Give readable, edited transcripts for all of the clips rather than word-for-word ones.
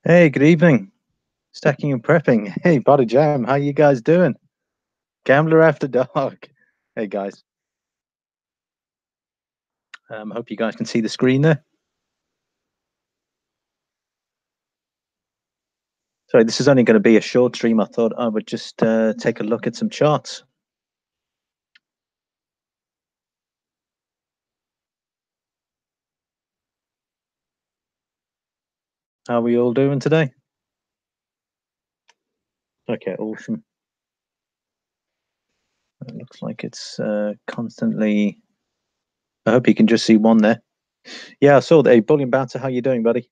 Hey, good evening. Stacking and prepping. Hey, Body Jam, how you guys doing? Gambler after dark. Hey guys. Hope you guys can see the screen there. Sorry, this is only going to be a short stream. I thought I would just take a look at some charts. How are we all doing today? Okay, awesome. It looks like it's constantly. I hope you can just see one there. Yeah, I saw that. Hey, Bullion Bouncer, how you doing, buddy?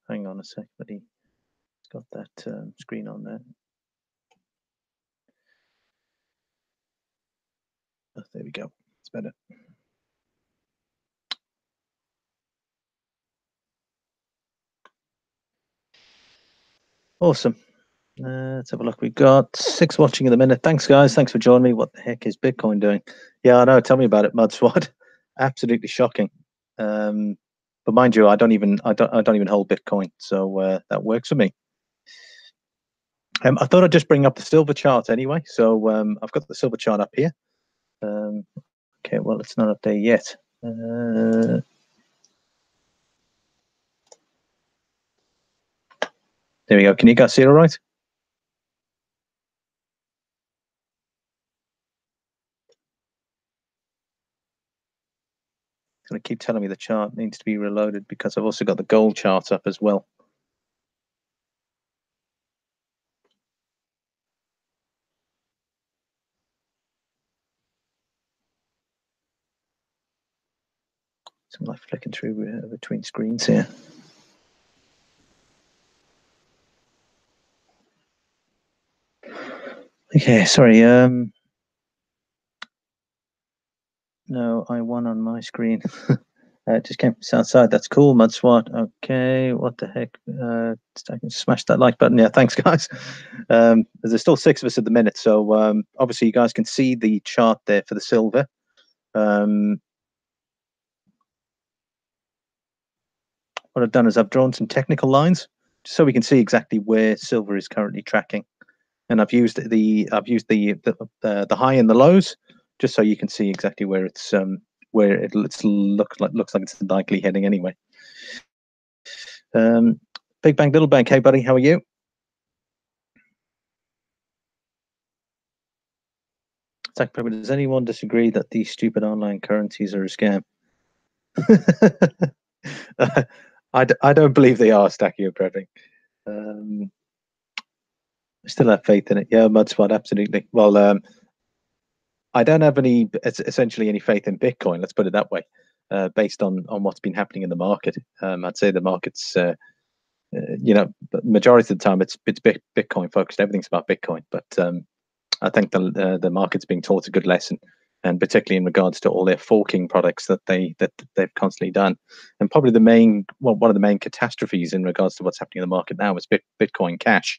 Hang on a sec, buddy. It's got that screen on there. Oh, there we go. It's better. Awesome. Let's have a look. We've got 6 watching in the minute. Thanks, guys. Thanks for joining me. What the heck is Bitcoin doing? Yeah, I know. Tell me about it, Mud Swat. Absolutely shocking. But mind you, I don't even hold Bitcoin, so that works for me. I thought I'd just bring up the silver chart anyway. So I've got the silver chart up here. Okay, well, it's not up there yet. There we go. Can you guys see it all right? It's going to keep telling me the chart needs to be reloaded because I've also got the gold chart up as well. So I'm like flicking through between screens here. Okay, sorry. No, I won on my screen. It just came from outside. That's cool, Mud Swat. Okay, what the heck? I can smash that like button. Yeah, thanks, guys. There's still 6 of us at the minute, so obviously you guys can see the chart there for the silver. What I've done is I've drawn some technical lines just so we can see exactly where silver is currently tracking, and I've used the high and the lows just so you can see exactly where it's looks like it's likely heading anyway. Big Bang, Little Bang. Hey, buddy, how are you? Zach Pepper, does anyone disagree that these stupid online currencies are a scam? I don't believe they are, Stacky or Prepping. I still have faith in it. Yeah, Mudspot, absolutely. Well, I don't have essentially any faith in Bitcoin. Let's put it that way. Based on what's been happening in the market, I'd say the market's, majority of the time it's Bitcoin focused. Everything's about Bitcoin, but I think the market's being taught a good lesson, and particularly in regards to all their forking products that they've constantly done. And probably one of the main catastrophes in regards to what's happening in the market now is Bitcoin Cash.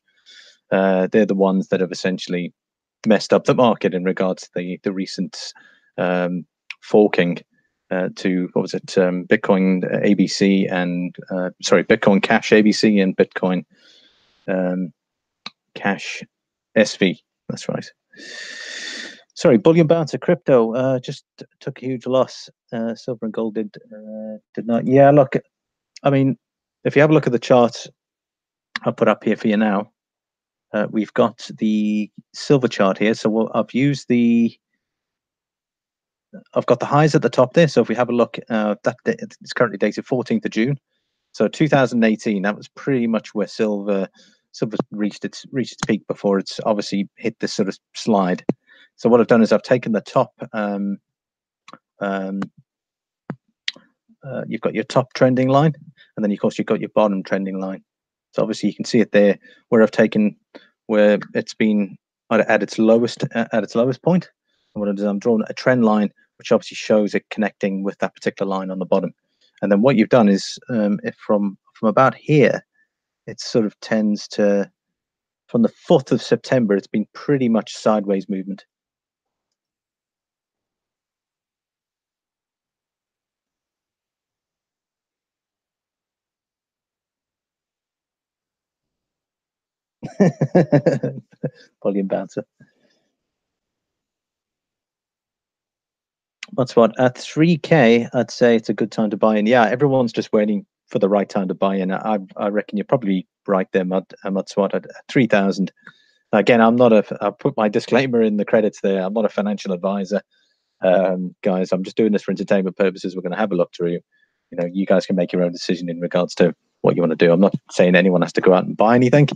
They're the ones that have essentially messed up the market in regards to the recent forking to what was it? Bitcoin ABC and Bitcoin Cash ABC and Bitcoin Cash SV. That's right. Sorry, Bullion Bouncer crypto just took a huge loss. Silver and gold did not. Yeah, look, I mean, if you have a look at the chart I'll put up here for you now, we've got the silver chart here. So I've got the highs at the top there. So if we have a look, it's currently dated 14th of June. So 2018, that was pretty much where silver reached its peak before it's obviously hit this sort of slide. So what I've done is I've taken the top. You've got your top trending line, and then of course you've got your bottom trending line. So obviously you can see it there where it's been at its lowest point. And what I've done, I'm drawn a trend line which obviously shows it connecting with that particular line on the bottom. And then what you've done is, if from about here, it sort of tends to, from the 4th of September, it's been pretty much sideways movement. Volume bouncer. That's what, at 3K, I'd say it's a good time to buy in. Yeah, everyone's just waiting for the right time to buy in. I reckon you're probably right there, Mudswat, at 3,000. Again, I'll put my disclaimer in the credits there. I'm not a financial advisor. Guys, I'm just doing this for entertainment purposes. We're going to have a look through. You guys can make your own decision in regards to what you want to do. I'm not saying anyone has to go out and buy anything.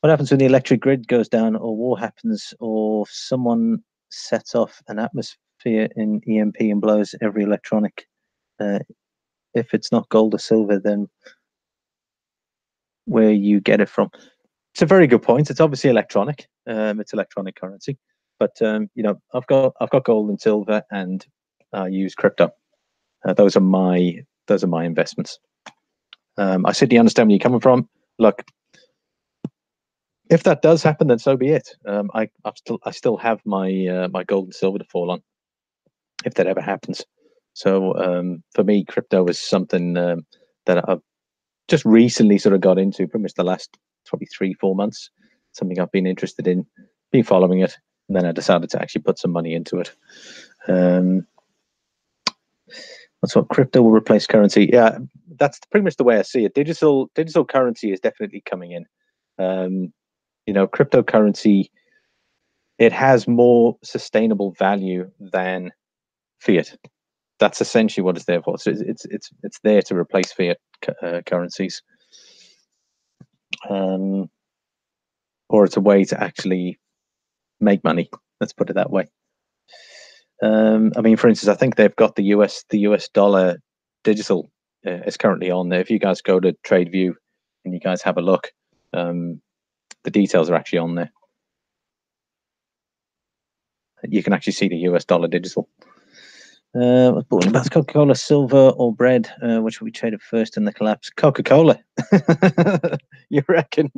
What happens when the electric grid goes down, or war happens, or someone sets off an atmosphere in EMP and blows every electronic? If it's not gold or silver, then where you get it from? It's a very good point. It's obviously electronic. It's electronic currency, but I've got gold and silver, and I use crypto. Those are my investments. I certainly understand where you're coming from. Look, if that does happen, then so be it. I still have my my gold and silver to fall on, if that ever happens. So for me, crypto is something that I've just recently sort of got into, pretty much the last probably 3-4 months. Something I've been interested in, been following it, and then I decided to actually put some money into it. That's what crypto will replace currency. Yeah, that's pretty much the way I see it. Digital currency is definitely coming in. Cryptocurrency, it has more sustainable value than fiat. That's essentially what it's there for. So it's there to replace fiat currencies, or it's a way to actually make money. Let's put it that way. I mean, for instance, I think they've got the US dollar digital is currently on there. If you guys go to TradeView and you guys have a look, the details are actually on there. You can actually see the US dollar digital. That's Coca-Cola, silver or bread? Which will be traded first in the collapse? Coca-Cola. You reckon?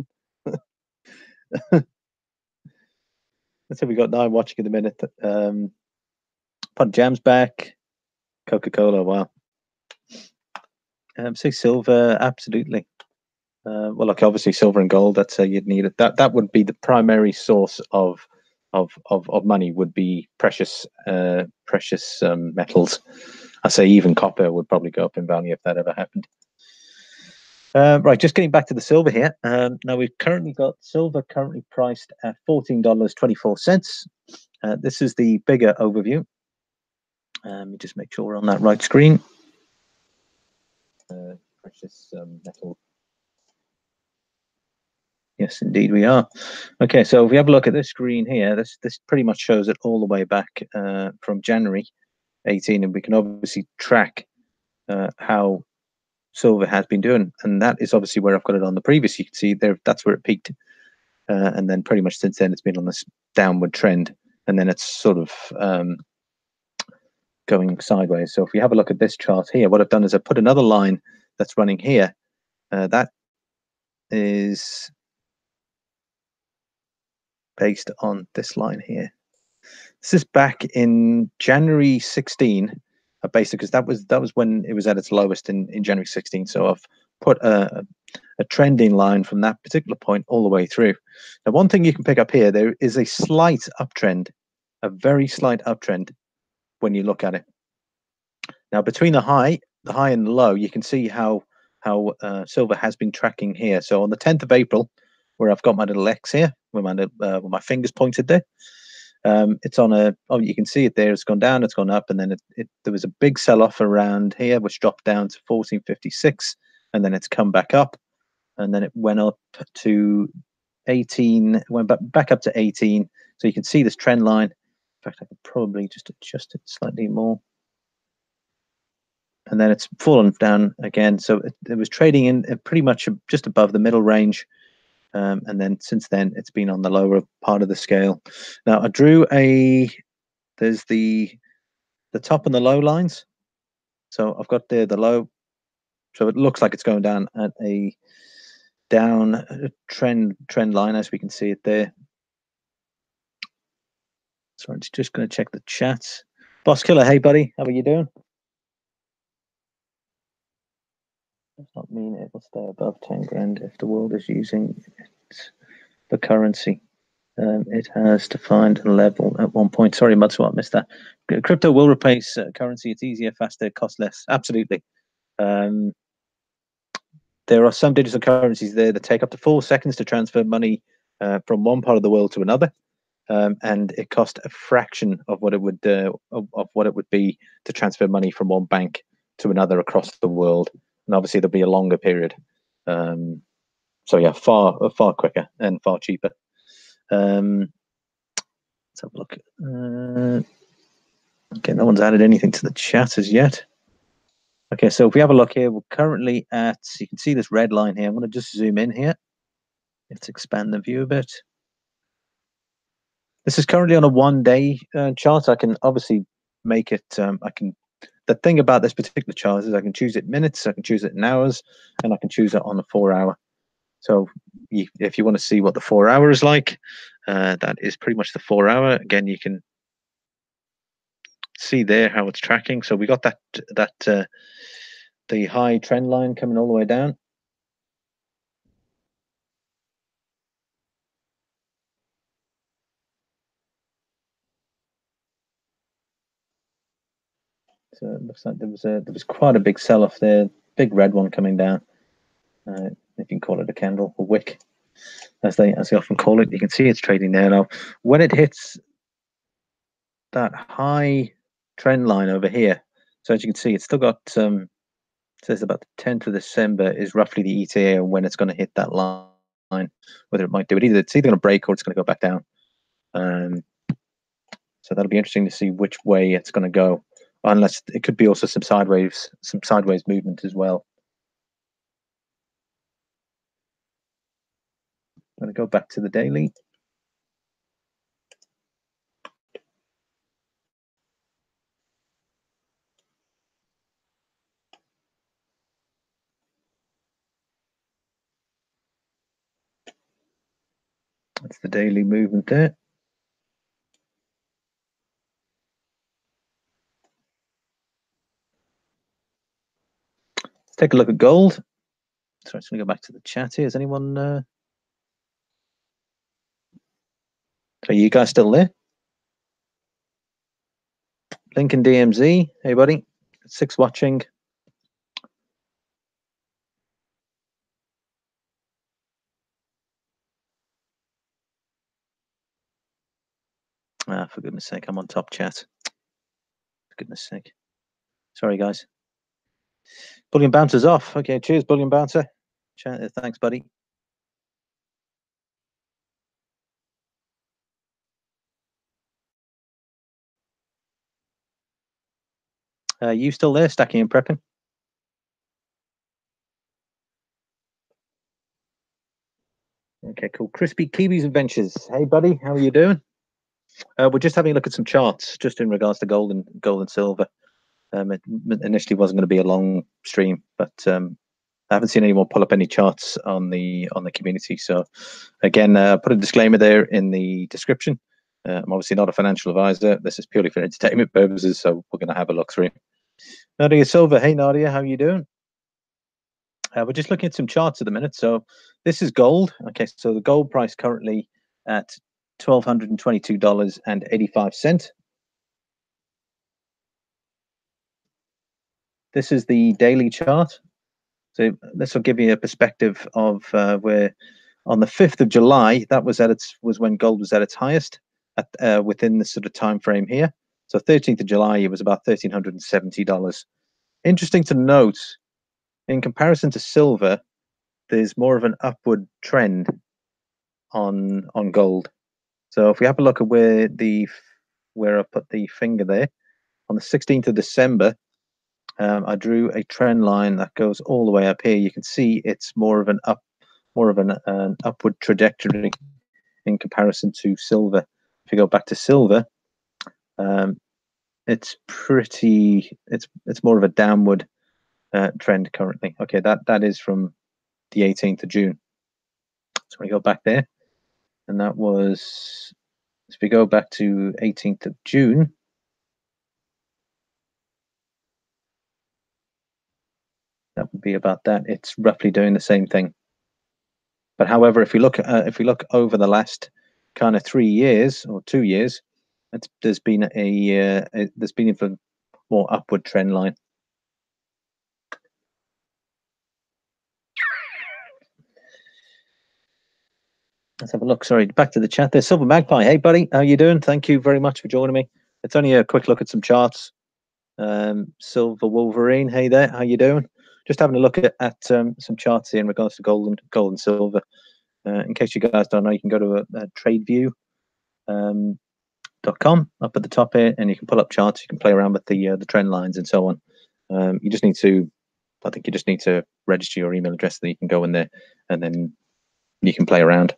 That's what we got now. I'm watching in a minute. Pod Jam's back. Coca-Cola. Wow. Say silver. Absolutely. Well, look, obviously silver and gold. That's you'd need it. That would be the primary source of money. Would be precious metals. I say even copper would probably go up in value if that ever happened. Right, just getting back to the silver here. Now we've currently got silver currently priced at $14.24. This is the bigger overview. Let me just make sure we're on that right screen. Precious metal. Yes, indeed we are. Okay, so if we have a look at this screen here, this pretty much shows it all the way back from January 18, and we can obviously track how silver has been doing, and that is obviously where I've got it on the previous. You can see there, that's where it peaked, and then pretty much since then it's been on this downward trend, and then it's sort of going sideways. So if we have a look at this chart here, what I've done is I've put another line that's running here. That is based on this line here. This is back in January 16, basically, because that was when it was at its lowest in January 16. So I've put a trending line from that particular point all the way through. Now, one thing you can pick up here, there is a slight uptrend, a very slight uptrend when you look at it. Now, between the high and the low, you can see how silver has been tracking here. So on the 10th of April, where I've got my little X here, with my fingers pointed there, it's on a, you can see it there, it's gone down, it's gone up, and then there was a big sell-off around here, which dropped down to 1456, and then it's come back up, and then it went up to 18, went back up to 18. So you can see this trend line. In fact, I could probably just adjust it slightly more. And then it's fallen down again. So it was trading in pretty much just above the middle range. And then since then, it's been on the lower part of the scale. Now, I drew there's the top and the low lines. So I've got the low. So it looks like it's going down at a down trend line, as we can see it there. So I'm just going to check the chat. Boss Killer, hey buddy, how are you doing? Does not mean it will stay above 10 grand if the world is using the currency. It has to find a level at one point. Sorry, Mudswap, missed that. Crypto will replace currency. It's easier, faster, cost less. Absolutely. There are some digital currencies there that take up to 4 seconds to transfer money from one part of the world to another, and it costs a fraction of what it would be to transfer money from one bank to another across the world. And obviously, there'll be a longer period. So yeah, far quicker and far cheaper. Let's have a look. Okay, no one's added anything to the chat as yet. Okay, so if we have a look here, we're currently at, you can see this red line here. I'm going to just zoom in here. Let's expand the view a bit. This is currently on a 1-day chart. I can obviously make it, the thing about this particular chart is I can choose it minutes, I can choose it in hours, and I can choose it on a 4-hour. So if you want to see what the 4-hour is like, that is pretty much the 4-hour. Again, you can see there how it's tracking. So we got the high trend line coming all the way down. So it looks like there was quite a big sell-off there, big red one coming down. If you can call it a candle, a wick, as they often call it. You can see it's trading there now. When it hits that high trend line over here, so as you can see, it's still got says about the 10th of December is roughly the ETA and when it's going to hit that line. Whether it might do it, it's either going to break or it's going to go back down. So that'll be interesting to see which way it's going to go. Unless it could be also some sideways movement as well. I'm going to go back to the daily. That's the daily movement there. Let's take a look at gold. So I'm just going to go back to the chat here. Is anyone? Are you guys still there? Lincoln DMZ. Hey, buddy. 6 watching. For goodness sake, I'm on top chat. For goodness sake. Sorry, guys. Bullion Bouncer's off. Okay, cheers, Bullion Bouncer. Thanks, buddy. You still there, stacking and prepping? Okay, cool. Crispy Kiwis Adventures. Hey, buddy, how are you doing? We're just having a look at some charts, just in regards to gold and silver. It initially wasn't going to be a long stream, but I haven't seen anyone pull up any charts on the community. So again, put a disclaimer there in the description. I'm obviously not a financial advisor. This is purely for entertainment purposes, so we're going to have a look through. Nadia Silver, hey Nadia, how are you doing? We're just looking at some charts at the minute. So this is gold. Okay, so the gold price currently at $1,222.85. This is the daily chart. So this will give you a perspective of where on the 5th of July, that was when gold was at its highest within the sort of time frame here. So 13th of July, it was about $1,370. Interesting to note, in comparison to silver, there's more of an upward trend on gold. So if we have a look at where I put the finger there, on the 16th of December, I drew a trend line that goes all the way up here. You can see it's more of an upward trajectory in comparison to silver. If you go back to silver, it's more of a downward trend currently. Okay, that is from the 18th of June. So we go back there, and that was, if we go back to 18th of June, that would be about that. It's roughly doing the same thing. But however, if we look over the last kind of 3 years or 2 years, there's been a more upward trend line. Let's have a look. Sorry, back to the chat there. Silver Magpie, hey buddy, how you doing? Thank you very much for joining me. It's only a quick look at some charts. Silver Wolverine, hey there, how you doing? Just having a look at some charts here in regards to gold and silver. In case you guys don't know, you can go to TradeView.com up at the top here, and you can pull up charts. You can play around with the trend lines and so on. You just need to, I think you just need to register your email address, so that you can go in there, and then you can play around,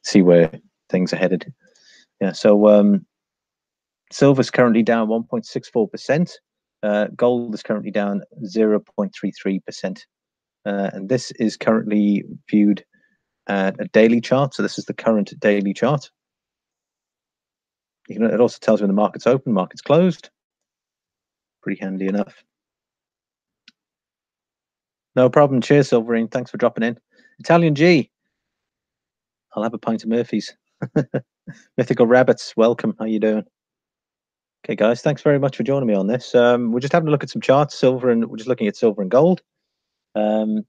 see where things are headed. Yeah, so silver's currently down 1.64%. Gold is currently down 0.33%. And this is currently viewed at a daily chart. So this is the current daily chart. It also tells you when the market's open, market's closed. Pretty handy enough. No problem. Cheers, Silverine. Thanks for dropping in. Italian G. I'll have a pint of Murphy's. Mythical Rabbits, welcome. How you doing? Okay, guys, thanks very much for joining me on this. We're just having a look at some charts, we're just looking at silver and gold. So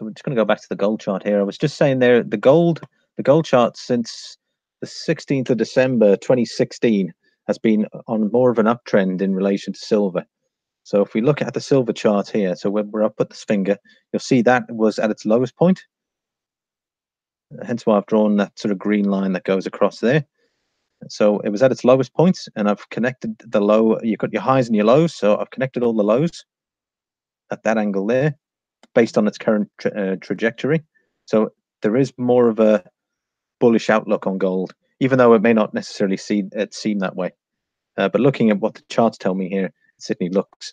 we're just going to go back to the gold chart here. I was just saying there, the gold chart since the 16th of December 2016 has been on more of an uptrend in relation to silver. So if we look at the silver chart here, so when we're up at this finger, you'll see that was at its lowest point. Hence why I've drawn that sort of green line that goes across there. So it was at its lowest points, and I've connected the low. You've got your highs and your lows, so I've connected all the lows at that angle there, based on its current trajectory. So there is more of a bullish outlook on gold, even though it may not necessarily seem that way. But looking at what the charts tell me here, it certainly looks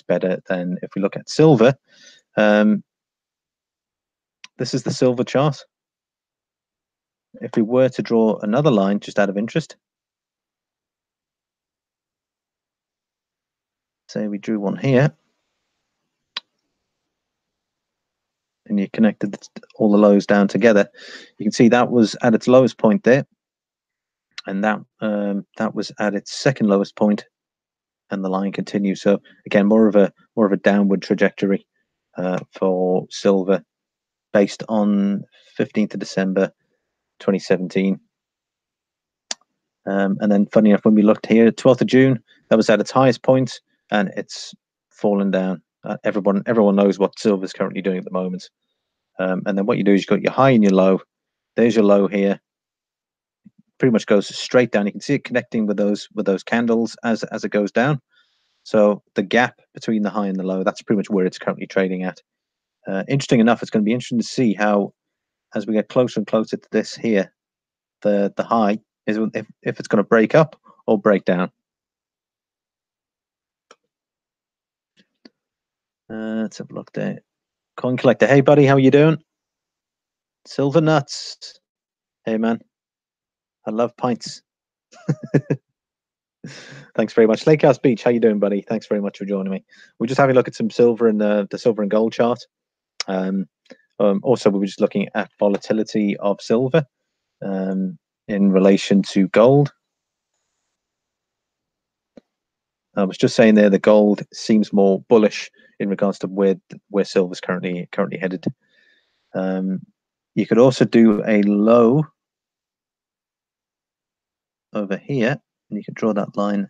better than if we look at silver. This is the silver chart. If we were to draw another line, just out of interest, say we drew one here, and you connected all the lows down together, you can see that was at its lowest point there, and that was at its second lowest point, and the line continues. So again, more of a downward trajectory for silver, based on 15th of December 2017. And then funny enough, when we looked here, 12th of June, that was at its highest point, and it's fallen down. Everyone knows what silver is currently doing at the moment. And then what you do is you've got your high and your low. There's your low here. Pretty much goes straight down. You can see it connecting with those candles as it goes down. So the gap between the high and the low, that's pretty much where it's currently trading at. Interesting enough, it's going to be interesting to see how, as we get closer and closer to this here, the high is if it's going to break up or break down. Let's have a look there. Coin Collector, hey buddy, how you doing? Silver Nuts, hey man, I love pints. Thanks very much. Lakehouse Beach, how you doing, buddy? Thanks very much for joining me. We're just having a look at some silver and the silver and gold chart. Also, we were just looking at volatility of silver in relation to gold. I was just saying there, the gold seems more bullish in regards to where silver's currently headed. You could also do a low over here, and you could draw that line.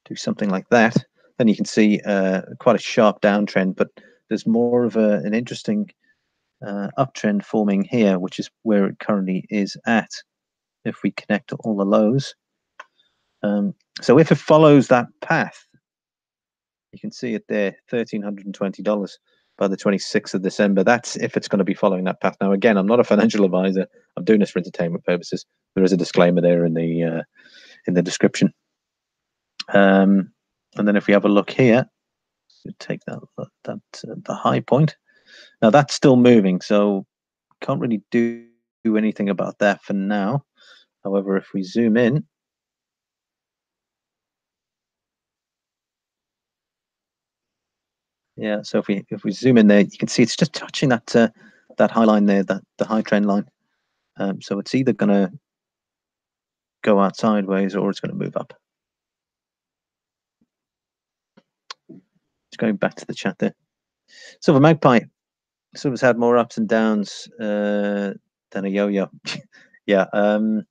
Do something like that. Then you can see quite a sharp downtrend, but there's more of an interesting uptrend forming here, which is where it currently is at. If we connect all the lows, so if it follows that path, you can see it there, $1,320 by the 26th of December. That's if it's going to be following that path. Now, again, I'm not a financial advisor. I'm doing this for entertainment purposes. There is a disclaimer there in the description. And then if we have a look here, take that the high point. Now that's still moving, so can't really do anything about that for now. However, if we zoom in, yeah, so if we zoom in there, you can see it's just touching that that high line there, that the high trend line. So it's either going to go out sideways or it's going to move up. Just going back to the chat there. Silver Magpie. Silver's had more ups and downs than a yo-yo. Yeah, 100%.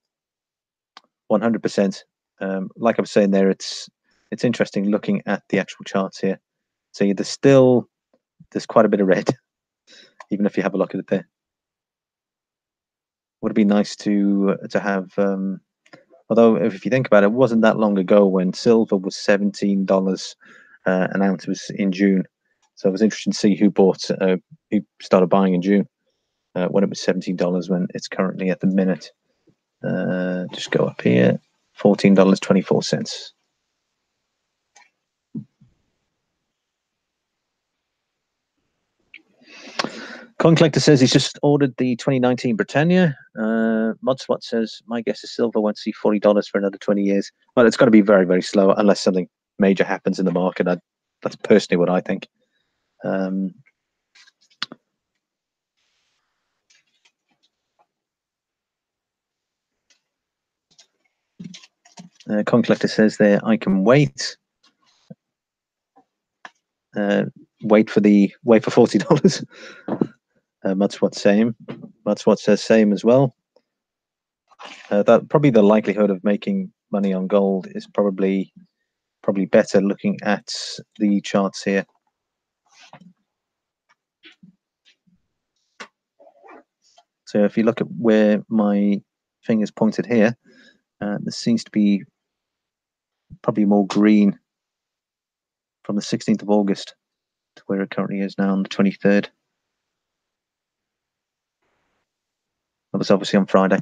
Like I was saying there, it's interesting looking at the actual charts here. So there's quite a bit of red, even if you have a look at it there. Would it be nice to have? Although if you think about it, it wasn't that long ago when silver was $17 an ounce. Was in June, so it was interesting to see who started buying in June when it was $17. When it's currently at the minute, just go up here, $14.24. Coin Collector says he's just ordered the 2019 Britannia. Modswat says, my guess is silver won't see $40 for another 20 years. Well, it's got to be very, very slow unless something major happens in the market. That's personally what I think. Coin Collector says there, I can wait. Wait for $40. Mudswat says same as well. That probably the likelihood of making money on gold is probably better looking at the charts here. So if you look at where my finger's pointed here, there seems to be probably more green from the 16th of August to where it currently is now on the 23rd. That was obviously on Friday.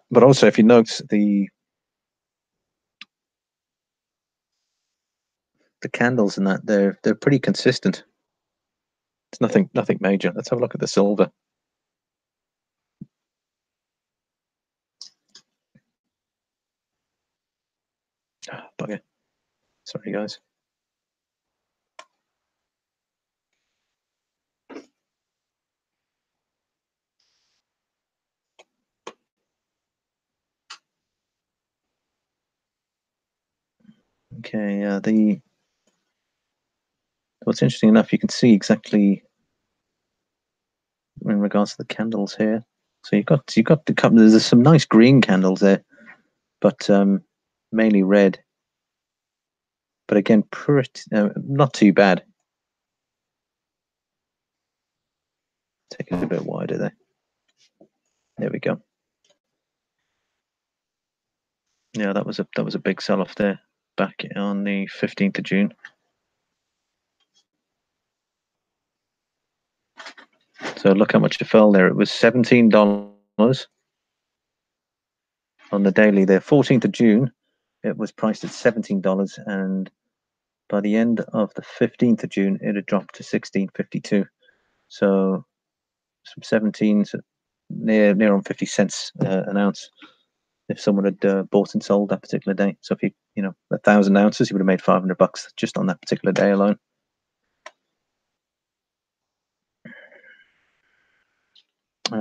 But also, if you note the candles in that, they're pretty consistent. It's nothing major. Let's have a look at the silver. Oh, bugger. Sorry, guys. Okay, what's interesting enough, you can see exactly in regards to the candles here. So you've got the couple. There's some nice green candles there, but mainly red. But again, not too bad. Take it a bit wider there. There we go. Yeah, that was a big sell-off there back on the 15th of June. So look how much it fell there. It was $17 on the daily there. 14th of June, it was priced at $17, and by the end of the 15th of June, it had dropped to $16.52. So from 17 to near on 50 cents an ounce if someone had bought and sold that particular day. So if you 1,000 ounces, you would have made $500 just on that particular day alone.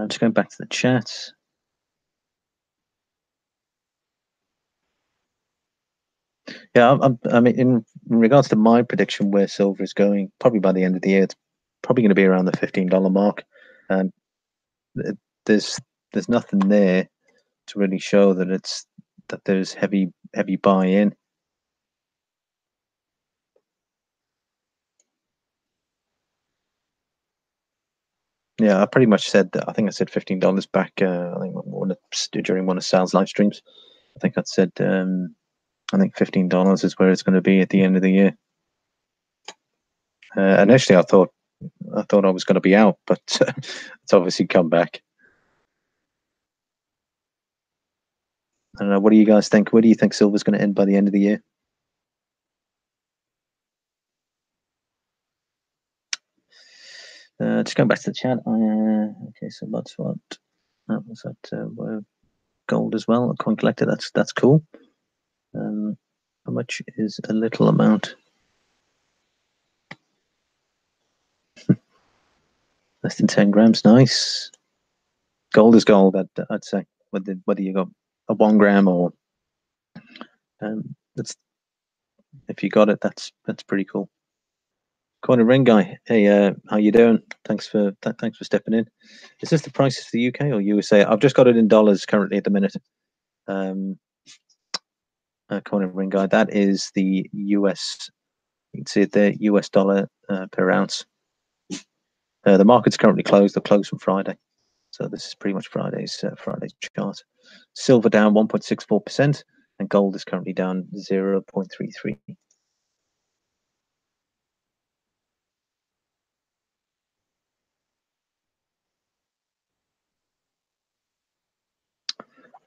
Just going back to the chat. Yeah, I mean, in regards to my prediction where silver is going, probably by the end of the year, it's probably going to be around the $15 mark. And there's nothing there to really show that there's heavy buy-in. Yeah, I pretty much said that. I think I said $15 back. I think during one of Sal's live streams, I think I said I think $15 is where it's going to be at the end of the year. Initially, I thought I was going to be out, but it's obviously come back. I don't know. What do you guys think? Where do you think silver's going to end by the end of the year? Just going back to the chat. Okay, so that's what that was at gold as well. Coin collector. That's cool. How much is a little amount? Less than 10 grams. Nice. Gold is gold. I'd say whether you got a 1 gram or that's if you got it, that's pretty cool. Coin and ring guy. Hey, how you doing? Thanks for stepping in. Is this the prices for the UK or USA? I've just got it in dollars currently at the minute. Coin and ring guy. That is the US. You can see it there. US dollar per ounce. The market's currently closed. They're closed from Friday, so this is pretty much Friday's chart. Silver down 1.64%, and gold is currently down 0.33.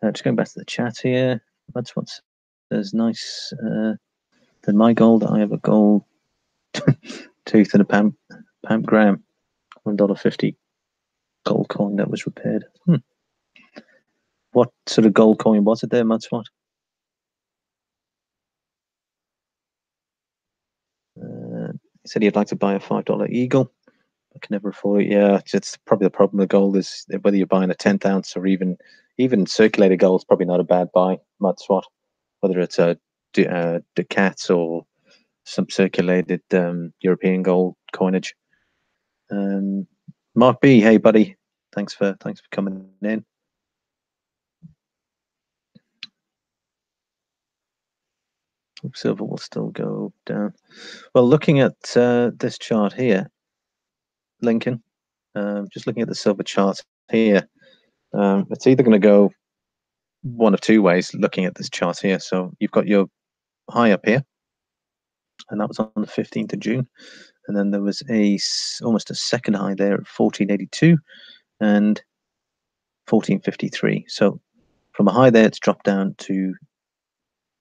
Just going back to the chat here. That's what says nice. Than my gold, I have a gold tooth and a pound gram, $1.50 gold coin that was repaired. What sort of gold coin was it there, Mudswat? He said he'd like to buy a $5 Eagle. I can never afford it. Yeah, it's probably the problem with gold is whether you're buying a 10th ounce or even circulated gold is probably not a bad buy, Mudswat. Whether it's a Ducats or some circulated European gold coinage. Mark B, hey buddy, thanks for coming in. Silver will still go down. Well, looking at this chart here, Lincoln, just looking at the silver chart here, it's either going to go one of two ways. Looking at this chart here, so you've got your high up here, and that was on the 15th of June, and then there was almost a second high there at 1482 and 1453. So from a high there, it's dropped down to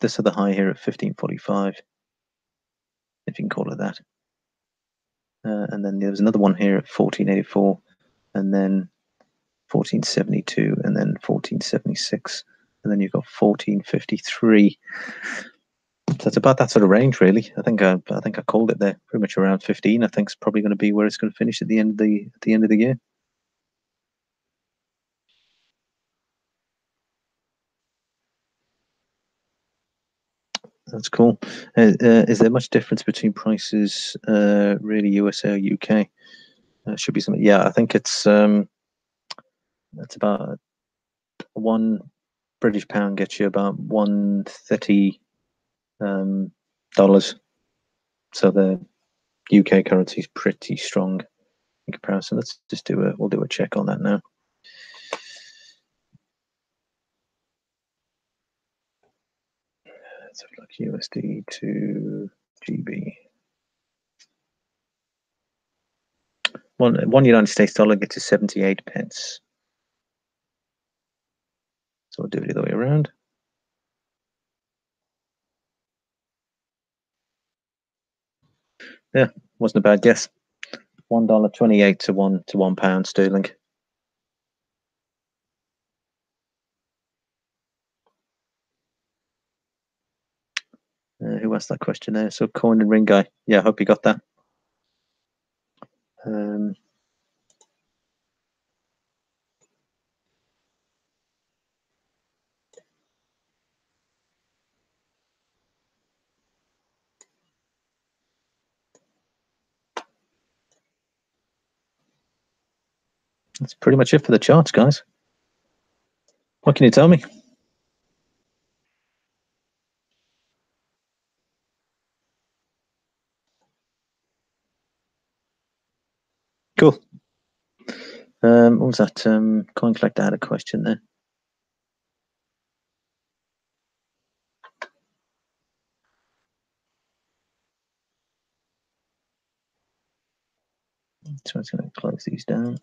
this other high here at 1545, if you can call it that. And then there was another one here at 1484, and then 1472, and then 1476, and then you've got 1453. So it's about that sort of range, really. I think I called it there, pretty much around 15. I think it's probably going to be where it's going to finish at the end of the year. That's cool. Is there much difference between prices, really, USA or UK? Should be something. Yeah, I think it's about one British pound gets you about $130. So the UK currency is pretty strong in comparison. Let's just we'll do a check on that now. Let's have a look. USD to GB. One United States dollar gets you 78 pence. So we'll do it the other way around. Yeah, wasn't a bad guess. $1.28 to £1 sterling. Who asked that question there? So coin and ring guy. Yeah, I hope you got that. That's pretty much it for the charts, guys. What can you tell me? Cool. What was that? Coin Collector had a question there. So it's going to close these down.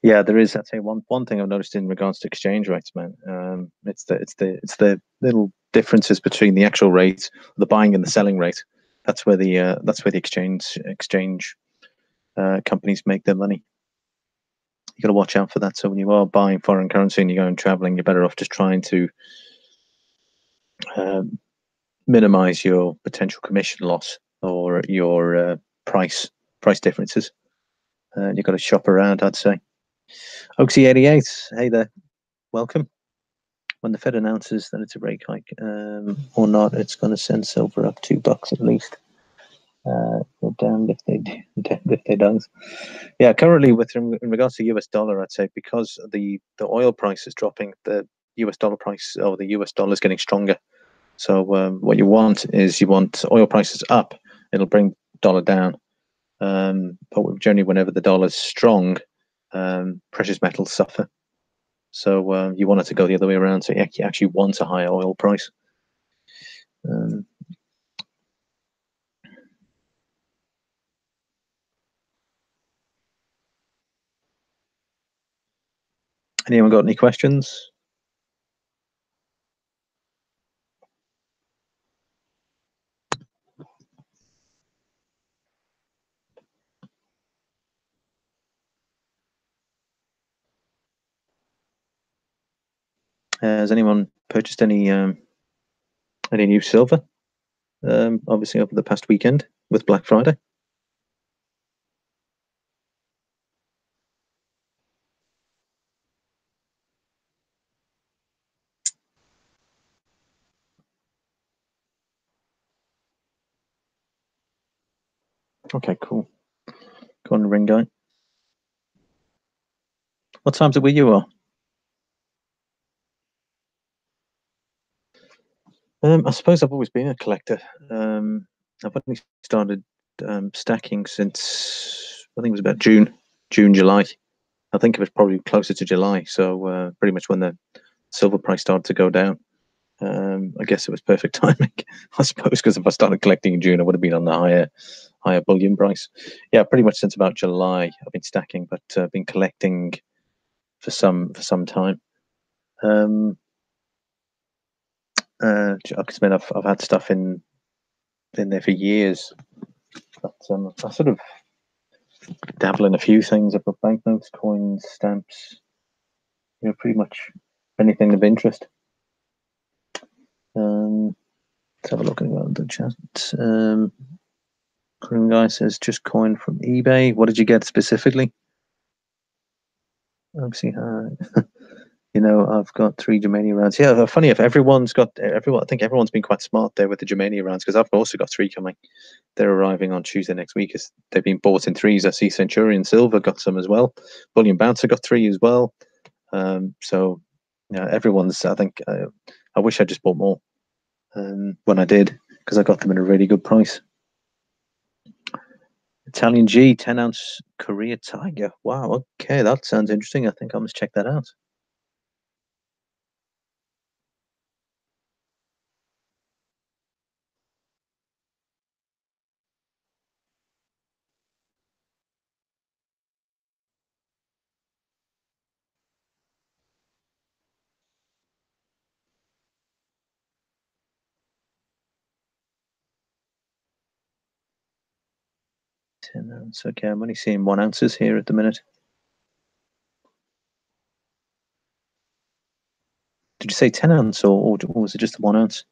Yeah, there is. I'd say one thing I've noticed in regards to exchange rates, man. It's the little differences between the actual rate, the buying and the selling rate. That's where the exchange companies make their money. You got to watch out for that. So when you are buying foreign currency and you're going traveling, you're better off just trying to minimize your potential commission loss or your price differences. You've got to shop around, I'd say. Oxy88, hey there, welcome. When the Fed announces that it's a rate hike or not, it's going to send silver up $2 at least. They're damned if they don't. Yeah, currently in regards to US dollar, I'd say because the oil price is dropping, the US dollar price or the US dollar is getting stronger. So what you want oil prices up. It'll bring dollar down. But generally, whenever the dollar's strong, precious metals suffer. So you want it to go the other way around. So you actually want a higher oil price. Anyone got any questions? Has anyone purchased any new silver? Obviously over the past weekend with Black Friday. Okay, cool. Go on, ring guy. What time's it where you are? I suppose I've always been a collector. I've only started stacking since I think it was about June, July. I think it was probably closer to July. So pretty much when the silver price started to go down. I guess it was perfect timing, I suppose, because if I started collecting in June, I would have been on the higher bullion price. Yeah, pretty much since about July, I've been stacking, but I've been collecting for some time. I've had stuff in there for years, but I sort of dabble in a few things. I've got banknotes, coins, stamps, pretty much anything of interest. Let's have a look at the chat. Green guy says just coin from eBay. What did you get specifically? Obviously, I've got 3 Germania rounds. Yeah, funny if everyone's got everyone. I think everyone's been quite smart there with the Germania rounds because I've also got 3 coming. They're arriving on Tuesday next week. They've been bought in 3s. I see Centurion Silver got some as well. Bullion Bouncer got 3 as well. So, everyone's. I think I wish I just bought more when I did because I got them at a really good price. Italian G 10-ounce Korea Tiger. Wow. Okay, that sounds interesting. I think I must check that out. $10. Okay, I'm only seeing 1 ounces here at the minute. Did you say 10-ounce or was it just the 1 ounce?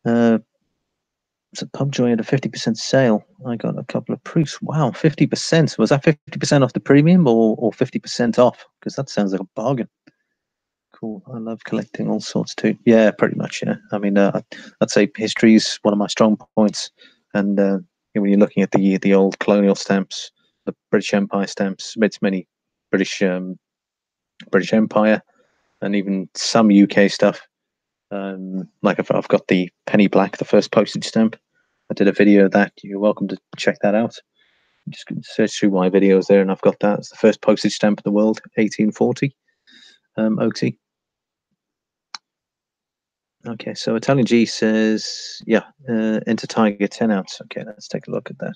So PubJoy had a 50% sale. I got a couple of proofs. Wow, 50%. Was that 50% off the premium or 50% off? Because that sounds like a bargain. Cool. I love collecting all sorts too. Yeah, pretty much. Yeah. I mean, I'd say history is one of my strong points. And when you're looking at the old colonial stamps, the British Empire stamps, it's many British Empire, and even some UK stuff. Like I've got the penny black, the first postage stamp. I did a video of that. You're welcome to check that out. Just search through my videos there, and I've got that. It's the first postage stamp in the world, 1840. OT. Okay, so Italian G says, yeah, Enter Tiger 10 ounce. Okay, let's take a look at that.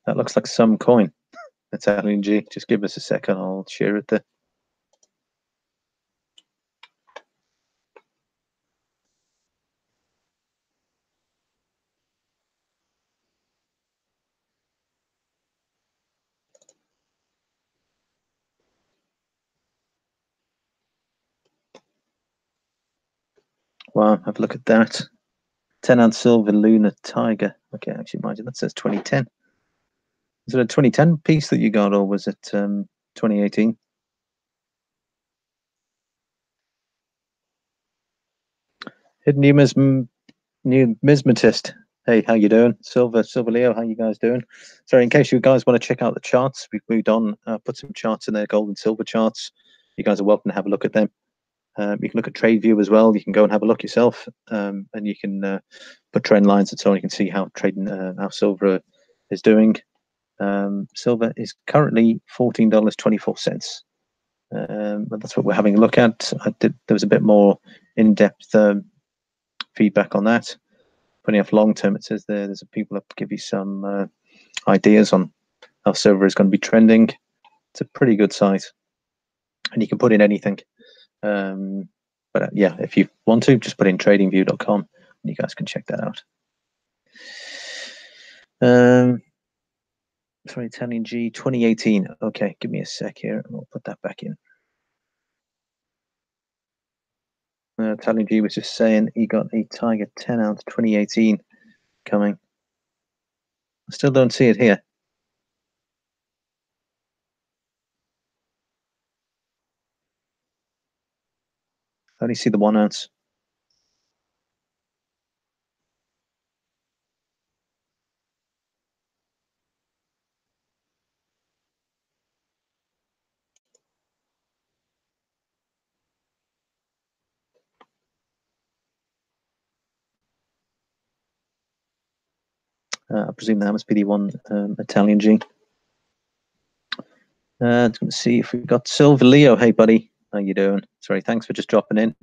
That looks like some coin. That's LNG. Just give us a second. I'll share it there. Wow, have a look at that. 10-ounce silver lunar tiger. Okay, actually, mind you, that says 2010. Is it a 2010 piece that you got, or was it 2018? Hidden numismatist. Hey, how you doing? Silver Leo, how you guys doing? Sorry, in case you guys want to check out the charts, we've moved on, put some charts in there, gold and silver charts. You guys are welcome to have a look at them. You can look at TradeView as well. You can go and have a look yourself, and you can put trend lines and so on. You can see how how silver is doing. Silver is currently $14.24. But that's what we're having a look at. There was a bit more in-depth feedback on that. Putting off long term, it says there's people that give you some ideas on how silver is going to be trending. It's a pretty good site, and you can put in anything. But yeah, if you want to, just put in tradingview.com and you guys can check that out. Sorry, Italian G 2018. Okay, give me a sec here and we'll put that back in. Italian G was just saying he got a Tiger 10-ounce 2018 coming. I still don't see it here. I only see the 1-ounce. I presume that must be the one Italian G. Let's see if we've got Silver Leo. Hey, buddy. How you doing? Sorry, thanks for just dropping in.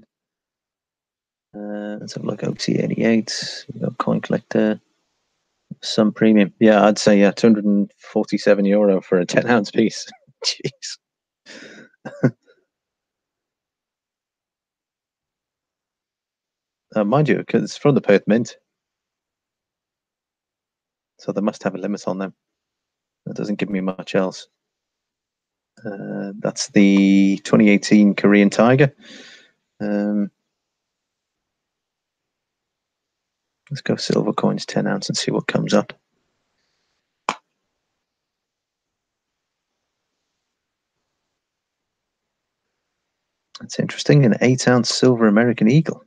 Let's have a look. OT88. We've got Coin Collector. Some premium. Yeah, I'd say yeah, €247 for a 10-ounce piece. Jeez. Mind you, because it's from the Perth Mint. So they must have a limit on them. That doesn't give me much else. That's the 2018 Korean Tiger. Let's go silver coins 10-ounce and see what comes up. That's interesting. An 8-ounce silver American Eagle.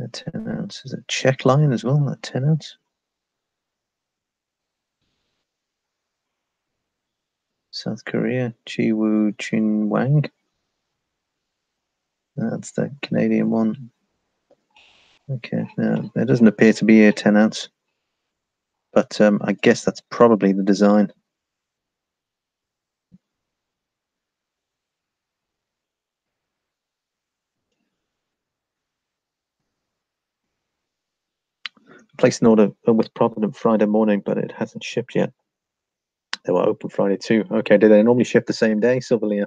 A 10-ounce is a check line as well. That 10-ounce. South Korea, Chiwoo Chin Wang. That's the Canadian one. Okay, now there doesn't appear to be a 10-ounce, but I guess that's probably the design. Placed an order with Provident Friday morning, but it hasn't shipped yet. They were open Friday too. Okay, do they normally ship the same day, Silverlear?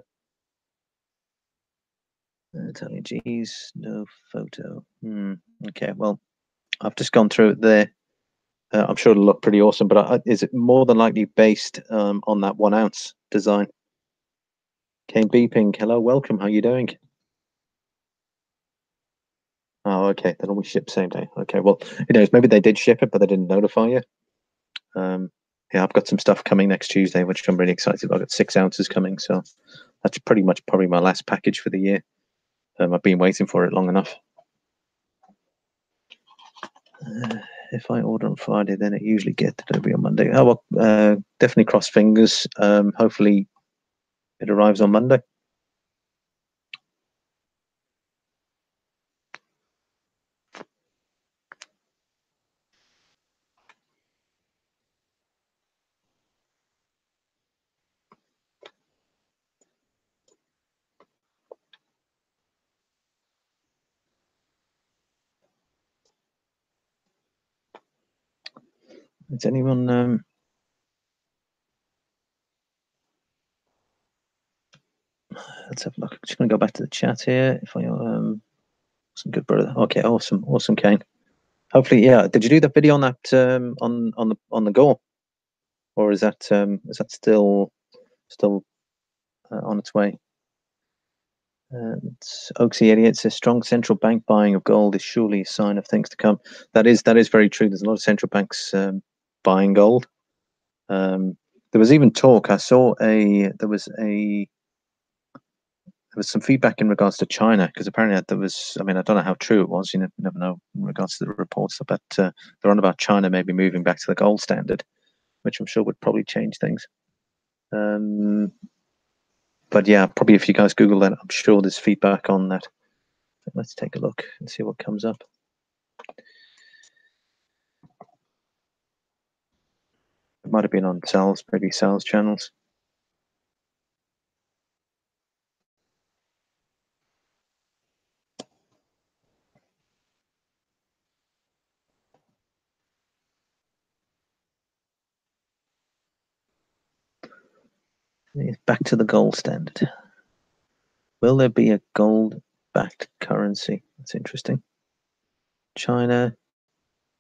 Italian G's, no photo. Okay, well, I've just gone through it there. I'm sure it'll look pretty awesome, but is it more than likely based on that 1-ounce design? Kane Beeping, hello, welcome. How you doing? Oh, okay. They normally ship same day. Okay, well, who knows? Maybe they did ship it, but they didn't notify you. Yeah, I've got some stuff coming next Tuesday, which I'm really excited about. I've got 6 ounces coming, so that's pretty much probably my last package for the year. I've been waiting for it long enough. If I order on Friday, then it usually gets delivery on Monday. Oh, well, definitely cross fingers. Hopefully it arrives on Monday. Is anyone? Let's have a look. I'm just going to go back to the chat here. If I some good brother. Okay, awesome, Kane. Hopefully, yeah. Did you do that video on that on the goal, or is that still on its way? And Oaksy 88 says strong central bank buying of gold is surely a sign of things to come. That is very true. There's a lot of central banks buying gold. There was even talk. I saw there was some feedback in regards to China, because apparently there was. I mean, I don't know how true it was. You never know in regards to the reports, but they're on about China maybe moving back to the gold standard, which I'm sure would probably change things. But yeah, probably if you guys Google that, I'm sure there's feedback on that. Let's take a look and see what comes up. It might have been on sales, maybe sales channels. Back to the gold standard. Will there be a gold-backed currency? That's interesting. China,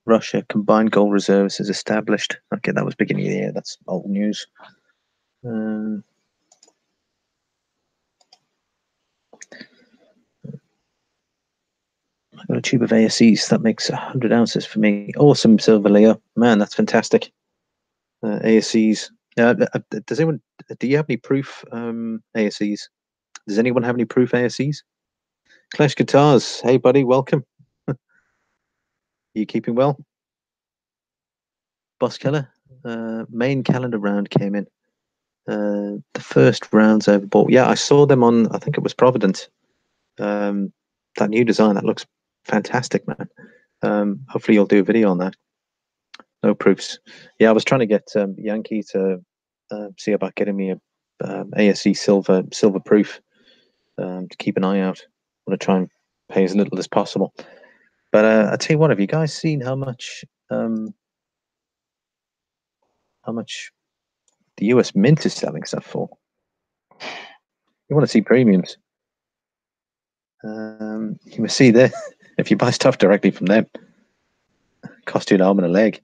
Russia, combined gold reserves is established. Okay, that was beginning of the year. That's old news. I got a tube of ASEs. That makes 100 ounces for me. Awesome, Silver Leo. Man, that's fantastic. ASEs. Does anyone? Do you have any proof ASEs? Does anyone have any proof ASEs? Clash Guitars. Hey, buddy, welcome. Are you keeping well? Boss Killer. Main calendar round came in. The first round's overbought. Yeah, I saw them on. I think it was Providence. That new design that looks fantastic, man. Hopefully you'll do a video on that. No proofs. Yeah, I was trying to get Yankee to see about getting me a ASE silver proof to keep an eye out. I'm gonna try and pay as little as possible. But I tell you what, have you guys seen how much the US Mint is selling stuff for? You want to see premiums? You will see there. If you buy stuff directly from them, cost you an arm and a leg.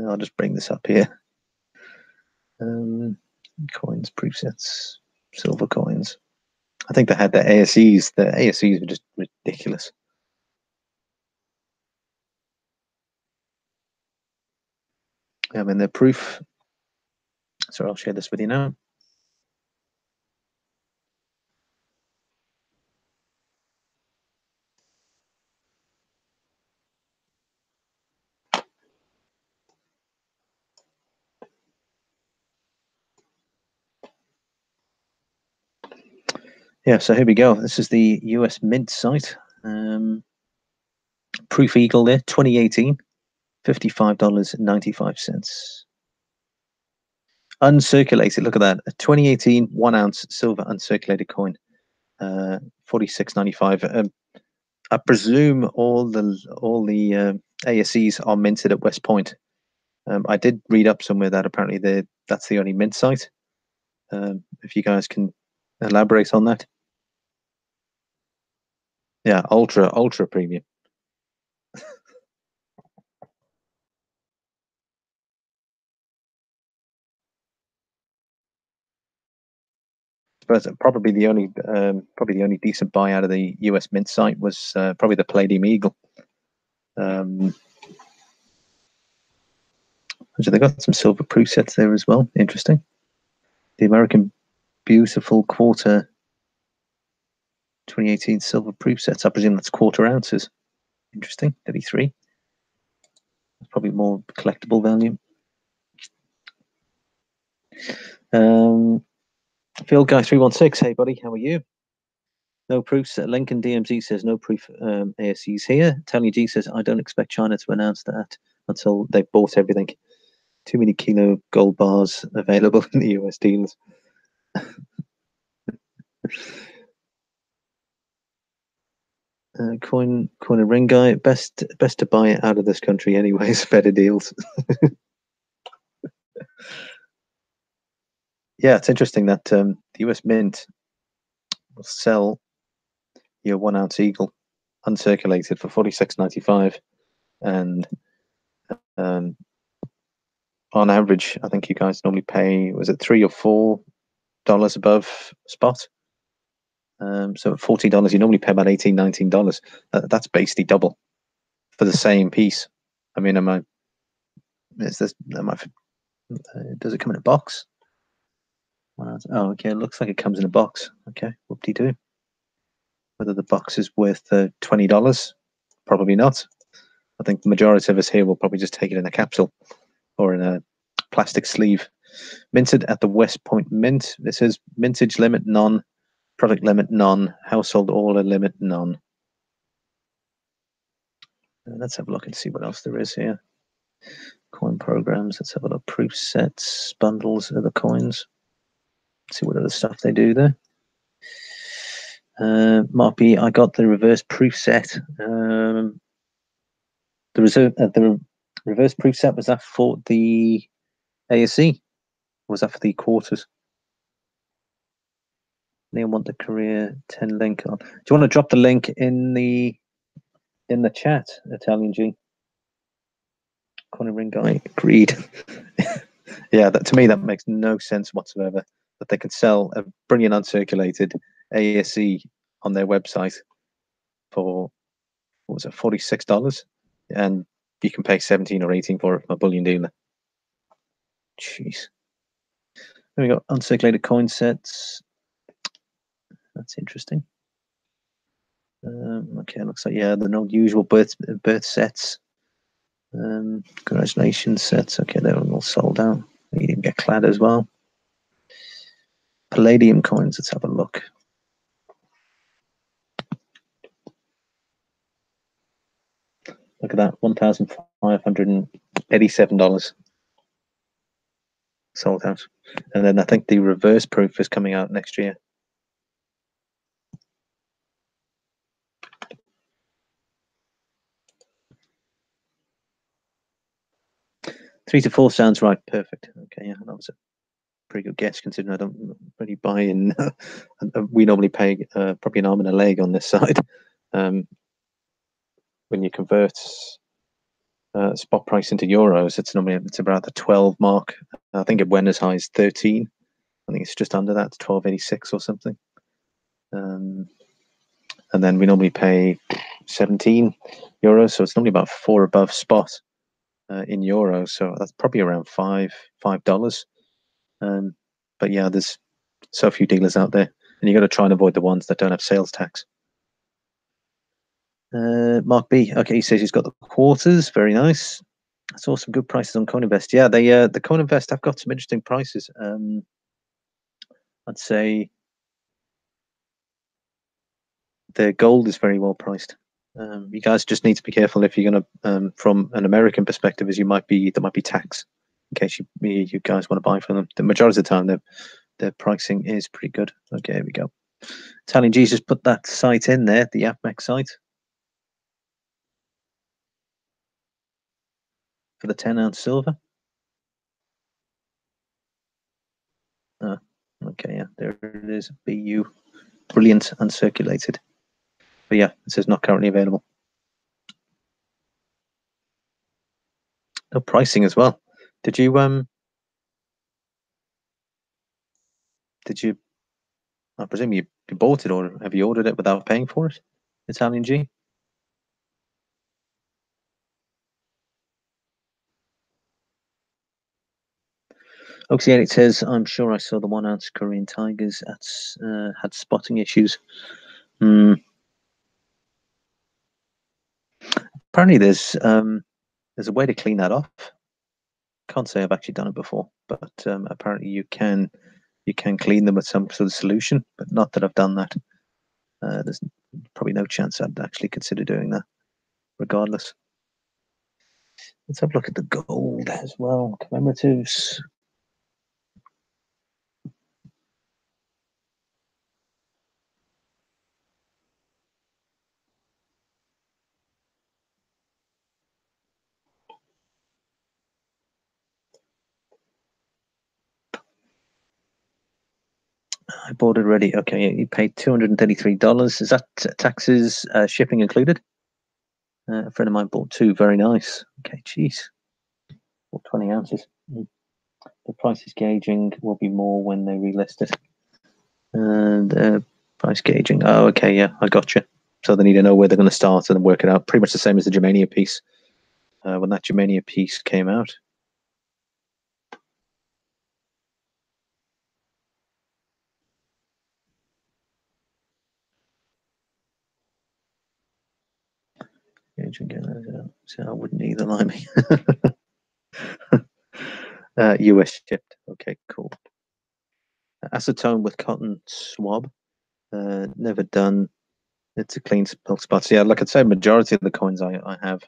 I'll just bring this up here. Coins, presets, silver coins. I think they had the ASEs. The ASEs were just ridiculous. I mean, they're proof. So I'll share this with you now. Yeah, so here we go. This is the US Mint site. Proof Eagle there, 2018, $55.95. Uncirculated, look at that. A 2018 1 ounce silver uncirculated coin, $46.95. I presume all the ASEs are minted at West Point. I did read up somewhere that apparently that's the only mint site. If you guys can elaborate on that. Yeah, ultra premium. But probably the only decent buy out of the US Mint site was probably the Palladium Eagle. So they got some silver presets there as well. Interesting. The American Beautiful Quarter 2018 silver presets. I presume that's quarter ounces. Interesting. 33. That's probably more collectible value. Field Guy 316. Hey buddy, how are you? No proofs. Lincoln DMZ says no proof ASEs here. Tony G says I don't expect China to announce that until they've bought everything. Too many kilo gold bars available in the US dealers. Coin and ring guy. Best to buy it out of this country, anyways. Better deals. Yeah, it's interesting that the US Mint will sell your 1 ounce Eagle uncirculated for $46.95, and um, on average, I think you guys normally pay, was it $3 or $4 above spot? So at $40, you normally pay about $18, $19. That's basically double for the same piece. I mean, does it come in a box? Oh, okay. It looks like it comes in a box. Okay, whoop-de-doo. Whether the box is worth $20, probably not. I think the majority of us here will probably just take it in a capsule or in a plastic sleeve. Minted at the West Point Mint. This is mintage limit none, product limit none, household order limit none. Let's have a look and see what else there is here. Coin programs. Let's have a look. Proof sets, bundles, other coins. Let's see what other stuff they do there. Mark B, I got the reverse proof set. The reverse proof set, was that for the ASC? Or was that for the quarters? Neil want the career 10 link on. Do you want to drop the link in the chat, Italian G? Conor ring guy agreed. Yeah, that to me that makes no sense whatsoever. That they could sell a brilliant uncirculated ASE on their website for, what was it, $46, and you can pay 17 or 18 for it from a bullion dealer. Jeez. There we go. Uncirculated coin sets. That's interesting. Okay, looks like, yeah, the no usual birth sets. Congratulations sets. Okay, they're all sold out. You didn't get clad as well. Palladium coins. Let's have a look. Look at that, $1,587 sold out. And then I think the reverse proof is coming out next year. $3 to $4 sounds right. Perfect. Okay, yeah, that was a pretty good guess considering I don't really buy in. We normally pay probably an arm and a leg on this side. When you convert spot price into euros, it's about the 12 mark. I think it went as high as 13. I think it's just under that, 12.86 or something. And then we normally pay 17 euros, so it's normally about 4 above spot in euros. So that's probably around $5. But yeah, there's so few dealers out there, and you got to try and avoid the ones that don't have sales tax. Mark B, okay, he says he's got the quarters. Very nice. I saw some good prices on CoinInvest. Yeah, the CoinInvest have got some interesting prices. I'd say the gold is very well priced. You guys just need to be careful if you're going to, from an American perspective, as there might be tax in case you guys want to buy from them. The majority of the time, their pricing is pretty good. Okay, here we go. Italian Jesus put that site in there, the AppMex site, for the 10-ounce silver. Okay, yeah, there it is. BU, brilliant uncirculated. But yeah, it says not currently available. No pricing as well. Did you I presume you bought it, or have you ordered it without paying for it? Italian G? Oxy8 says, I'm sure I saw the 1-ounce Korean Tigers had spotting issues. Apparently there's a way to clean that off. Can't say I've actually done it before, but apparently you can clean them with some sort of solution, but not that I've done that. There's probably no chance I'd actually consider doing that, regardless. Let's have a look at the gold as well. Commemoratives. I bought it already. Okay, you paid $233. Is that taxes, shipping included? A friend of mine bought two. Very nice. Okay, geez. Or 20 ounces. The price is gauging will be more when they relist it. And price gauging. Oh, okay, yeah, I got you. So they need to know where they're going to start and then work it out. Pretty much the same as the Germania piece. When that Germania piece came out. Gauging, so I wouldn't either, like me. US shipped. Okay, cool. Acetone with cotton swab. Never done. It's a clean milk spots. Yeah, like I'd say, majority of the coins I have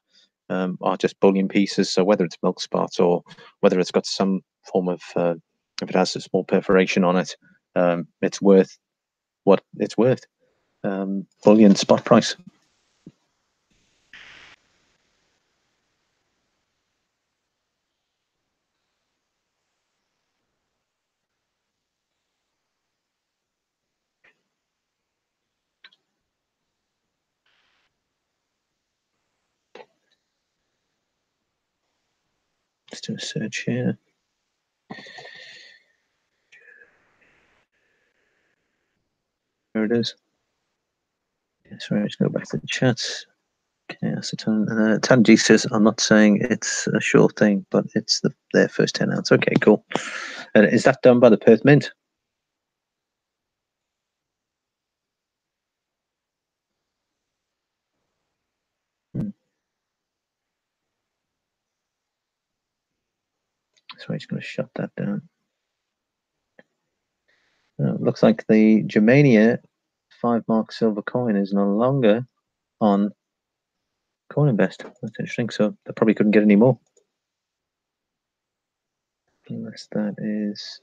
are just bullion pieces. So whether it's milk spots or whether it's got some form of, if it has a small perforation on it, it's worth what it's worth. Bullion spot price. Let's do a search here. There it is. Sorry, let's go back to the chats. Okay, acetone. Tanji says, I'm not saying it's a sure thing, but it's their first 10 ounce. Okay, cool. Is that done by the Perth Mint? So he's going to shut that down. Looks like the Germania 5 mark silver coin is no longer on CoinInvest. That's interesting. So they probably couldn't get any more. Unless that is.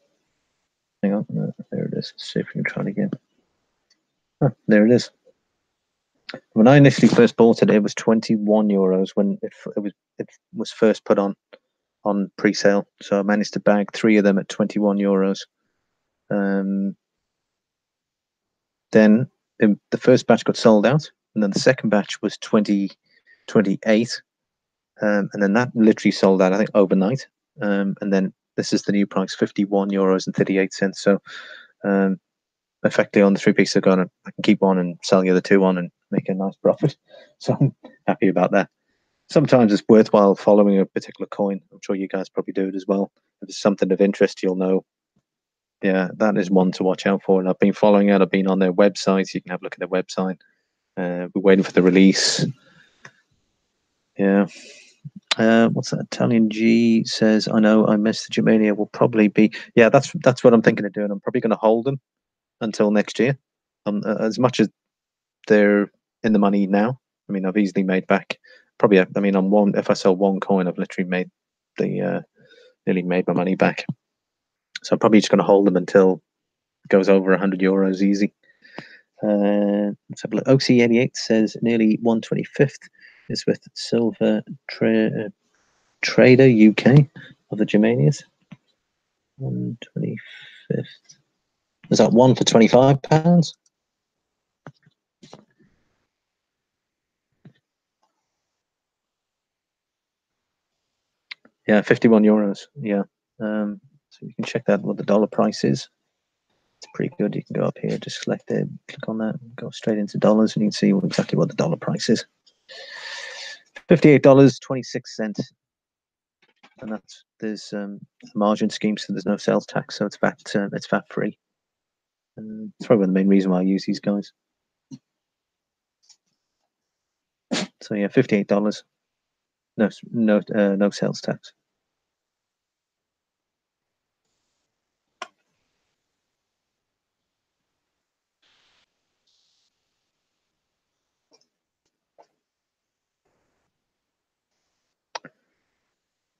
Hang on. There it is. Let's see if we can try it again. Oh, there it is. When I initially first bought it, it was 21 euros when it was first put on pre-sale. So I managed to bag 3 of them at 21 euros. Then the first batch got sold out, and then the second batch was 28, and then that literally sold out, I think, overnight. And then this is the new price, 51 euros and 38 cents. So effectively on the 3 pieces I've got, I can keep on and sell the other 2 on and make a nice profit. So I'm happy about that. Sometimes it's worthwhile following a particular coin. I'm sure you guys probably do it as well. If it's something of interest, you'll know. Yeah, that is one to watch out for. And I've been following it. I've been on their website. You can have a look at their website. We're waiting for the release. Yeah. What's that? Italian G says, I know I missed the Germania will probably be. Yeah, that's what I'm thinking of doing. I'm probably going to hold them until next year. As much as they're in the money now, I mean, I've easily made back probably. I mean, on one, if I sell one coin, I've literally made nearly made my money back. So I'm probably just going to hold them until it goes over 100 euros easy. Let's have a look. OC88 says nearly 1/25th is with Silver Trader UK of the Germanias. 1/25th. Is that one for £25? Yeah, 51 euros. Yeah. So you can check that what the dollar price is. It's pretty good. You can go up here, just select it, click on that, go straight into dollars, and you can see exactly what the dollar price is. $58.26. And there's a margin scheme, so there's no sales tax, so it's VAT free. It's probably the main reason why I use these guys. So yeah, $58. No sales tax.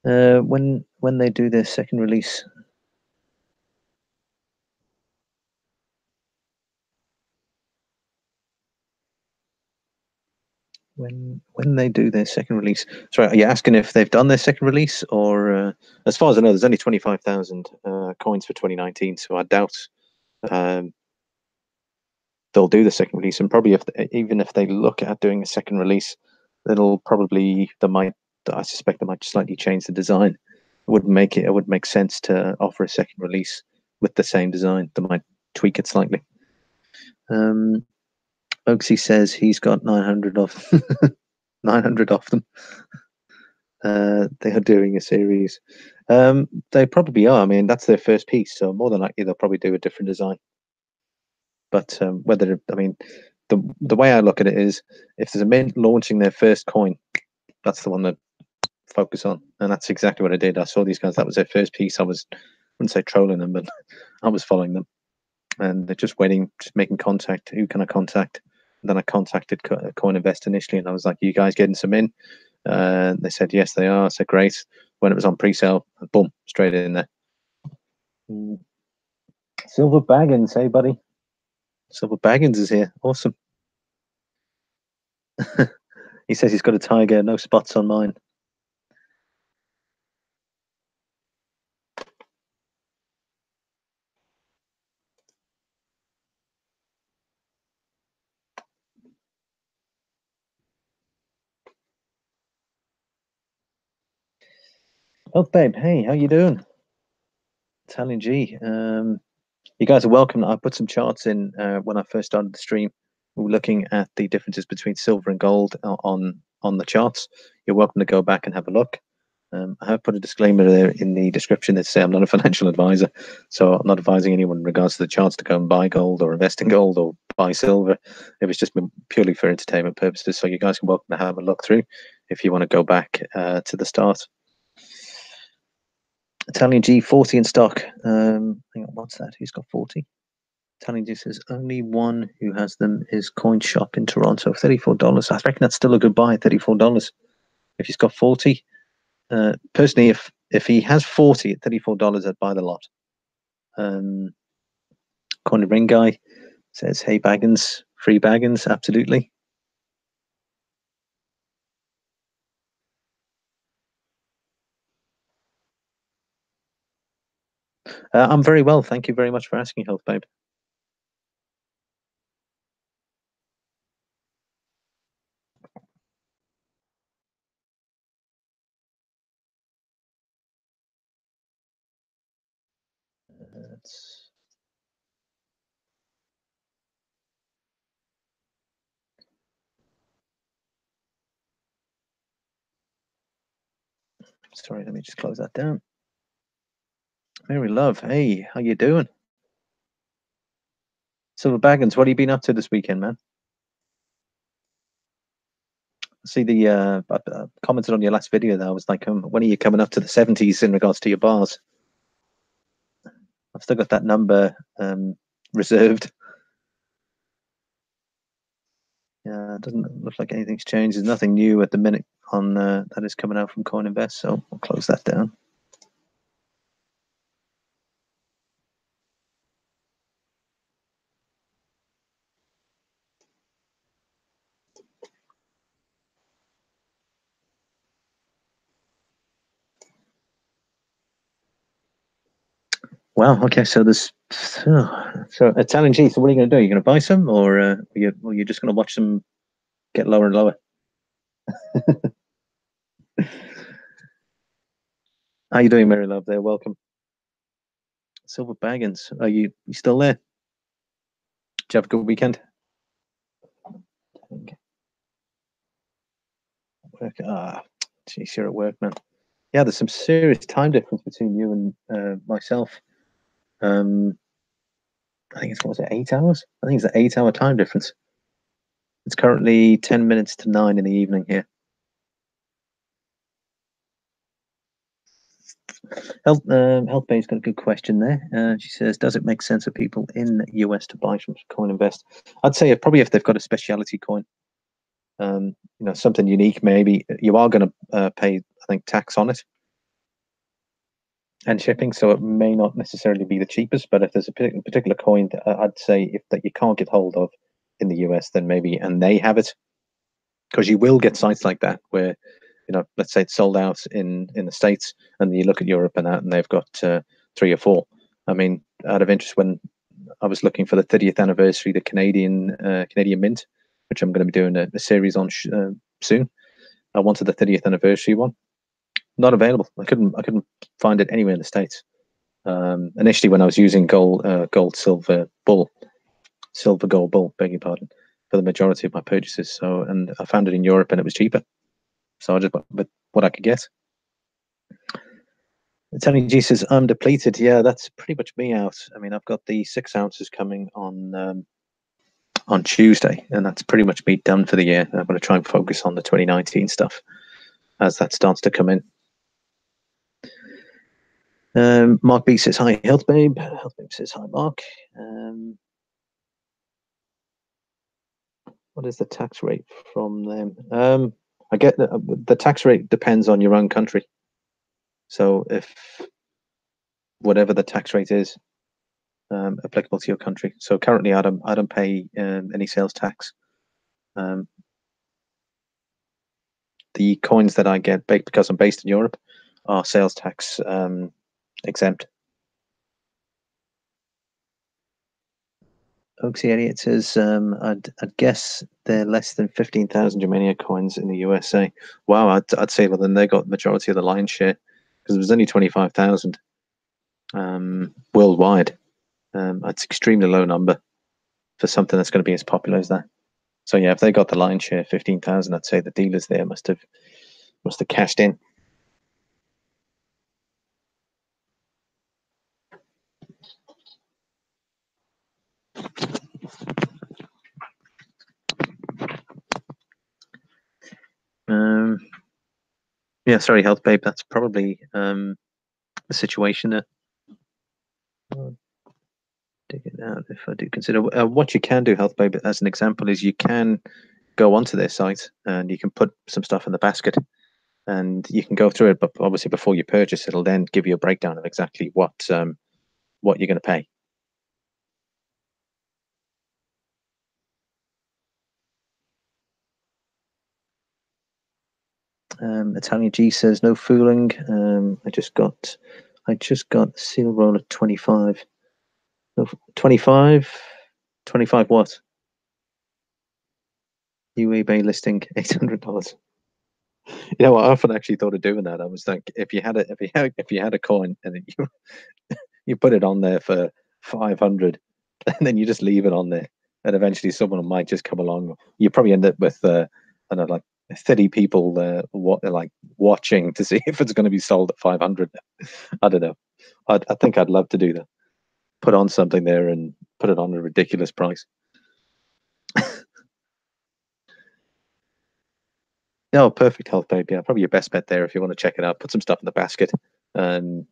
When they do their second release. When they do their second release. Sorry, are you asking if they've done their second release, or as far as I know, there's only 25,000 coins for 2019. So I doubt they'll do the second release, and probably even if they look at doing a second release, I suspect they might slightly change the design. It would make sense to offer a second release with the same design. They might tweak it slightly. Oaksy says he's got 900 of 900 of them. They are doing a series. They probably are. I mean, that's their first piece, so more than likely they'll probably do a different design. But the way I look at it is, if there's a mint launching their first coin, that's the one that focus on, and that's exactly what I did. I saw these guys; that was their first piece. I wouldn't say trolling them, but I was following them, and they're just waiting, just making contact. Who can I contact? And then I contacted CoinInvest initially, and I was like, "You guys getting some in?" They said yes, they are. I said great. When it was on pre-sale, boom, straight in there. Silver Baggins, hey buddy. Silver Baggins is here. Awesome. He says he's got a tiger, no spots on mine. Oh, babe, hey, how you doing? Italian G. You guys are welcome. I put some charts in when I first started the stream. We were looking at the differences between silver and gold on the charts. You're welcome to go back and have a look. I have put a disclaimer there in the description that says I'm not a financial advisor, so I'm not advising anyone in regards to the charts to go and buy gold or invest in gold or buy silver. It was just purely for entertainment purposes. So you guys are welcome to have a look through if you want to go back to the start. Italian G 40 in stock. Hang on, what's that? Who's got 40? Italian G says only one who has them is Coin Shop in Toronto. $34. I reckon that's still a good buy. $34. If he's got 40, personally, if he has 40 at $34, I'd buy the lot. Coin Ring Guy says, "Hey Baggins, free Baggins, absolutely." I'm very well, thank you very much for asking, Health Babe. Sorry, let me just close that down. Mary Love, hey, how you doing? Silver Baggins, what have you been up to this weekend, man? See the I commented on your last video there. I was like, when are you coming up to the 70s in regards to your bars? I've still got that number reserved. Yeah, it doesn't look like anything's changed. There's nothing new at the minute on that is coming out from CoinInvest, so I'll close that down. Wow. Okay. So there's so Italian G. So what are you going to do? Are you going to buy some, or are you just going to watch them get lower and lower? How you doing, Mary Love? There, welcome. Silver Baggins, are you still there? Did you have a good weekend? Work. Geez, you're at work, man. Yeah, there's some serious time difference between you and myself. I think it's, what was it, 8 hours? I think it's an 8 hour time difference. It's currently 10 minutes to 9 in the evening here. Health Bay's got a good question there. She says, does it make sense for people in the US to buy from CoinInvest? I'd say probably if they've got a specialty coin, something unique, maybe you are going to pay, I think, tax on it and shipping, so it may not necessarily be the cheapest. But if there's a particular coin that I'd say that you can't get hold of in the US, then maybe, and they have it, because you will get sites like that where, let's say it's sold out in the States, and you look at Europe and they've got 3 or 4. I mean, out of interest, when I was looking for the 30th anniversary, the Canadian Mint, which I'm going to be doing a series on soon. I wanted the 30th anniversary one. Not available. I couldn't find it anywhere in the States. Initially, when I was using gold, silver, gold, bull, beg your pardon, for the majority of my purchases. So, and I found it in Europe, and it was cheaper. So I just went with what I could get. Tony G says, I'm depleted. Yeah, that's pretty much me out. I mean, I've got the 6 ounces coming on Tuesday, and that's pretty much me done for the year. I'm going to try and focus on the 2019 stuff as that starts to come in. Mark B says, hi, Health Babe. Health Babe says, hi, Mark. What is the tax rate from them? I get the tax rate depends on your own country. So if whatever the tax rate is applicable to your country. So currently, I don't pay any sales tax. The coins that I get, because I'm based in Europe, are sales tax exempt. Oaksy Elliott says, I'd guess they're less than 15,000 Germania coins in the USA. Wow, I'd say, well, then they got the majority of the lion's share, because it was only 25,000 worldwide. That's extremely low number for something that's going to be as popular as that. So yeah, if they got the lion's share, 15,000, I'd say the dealers there must have cashed in. Yeah, sorry, Health Babe. That's probably the situation there. I'll dig it out if I do consider. What you can do, Health Babe, as an example, is you can go onto their site and you can put some stuff in the basket, and you can go through it. But obviously, before you purchase, it'll then give you a breakdown of exactly what you're going to pay. Italian G says, no fooling. I just got a seal roll at 25. No, 25 what? New eBay listing $800. You know, I often actually thought of doing that. I was like, if you had a coin and then you put it on there for 500, and then you just leave it on there, and eventually someone might just come along. You probably end up with I don't know, like 30 people like watching to see if it's going to be sold at 500. I don't know. I think I'd love to do that. Put on something there and put it on a ridiculous price. Oh, perfect, Health Babe. Yeah, probably your best bet there if you want to check it out. Put some stuff in the basket. You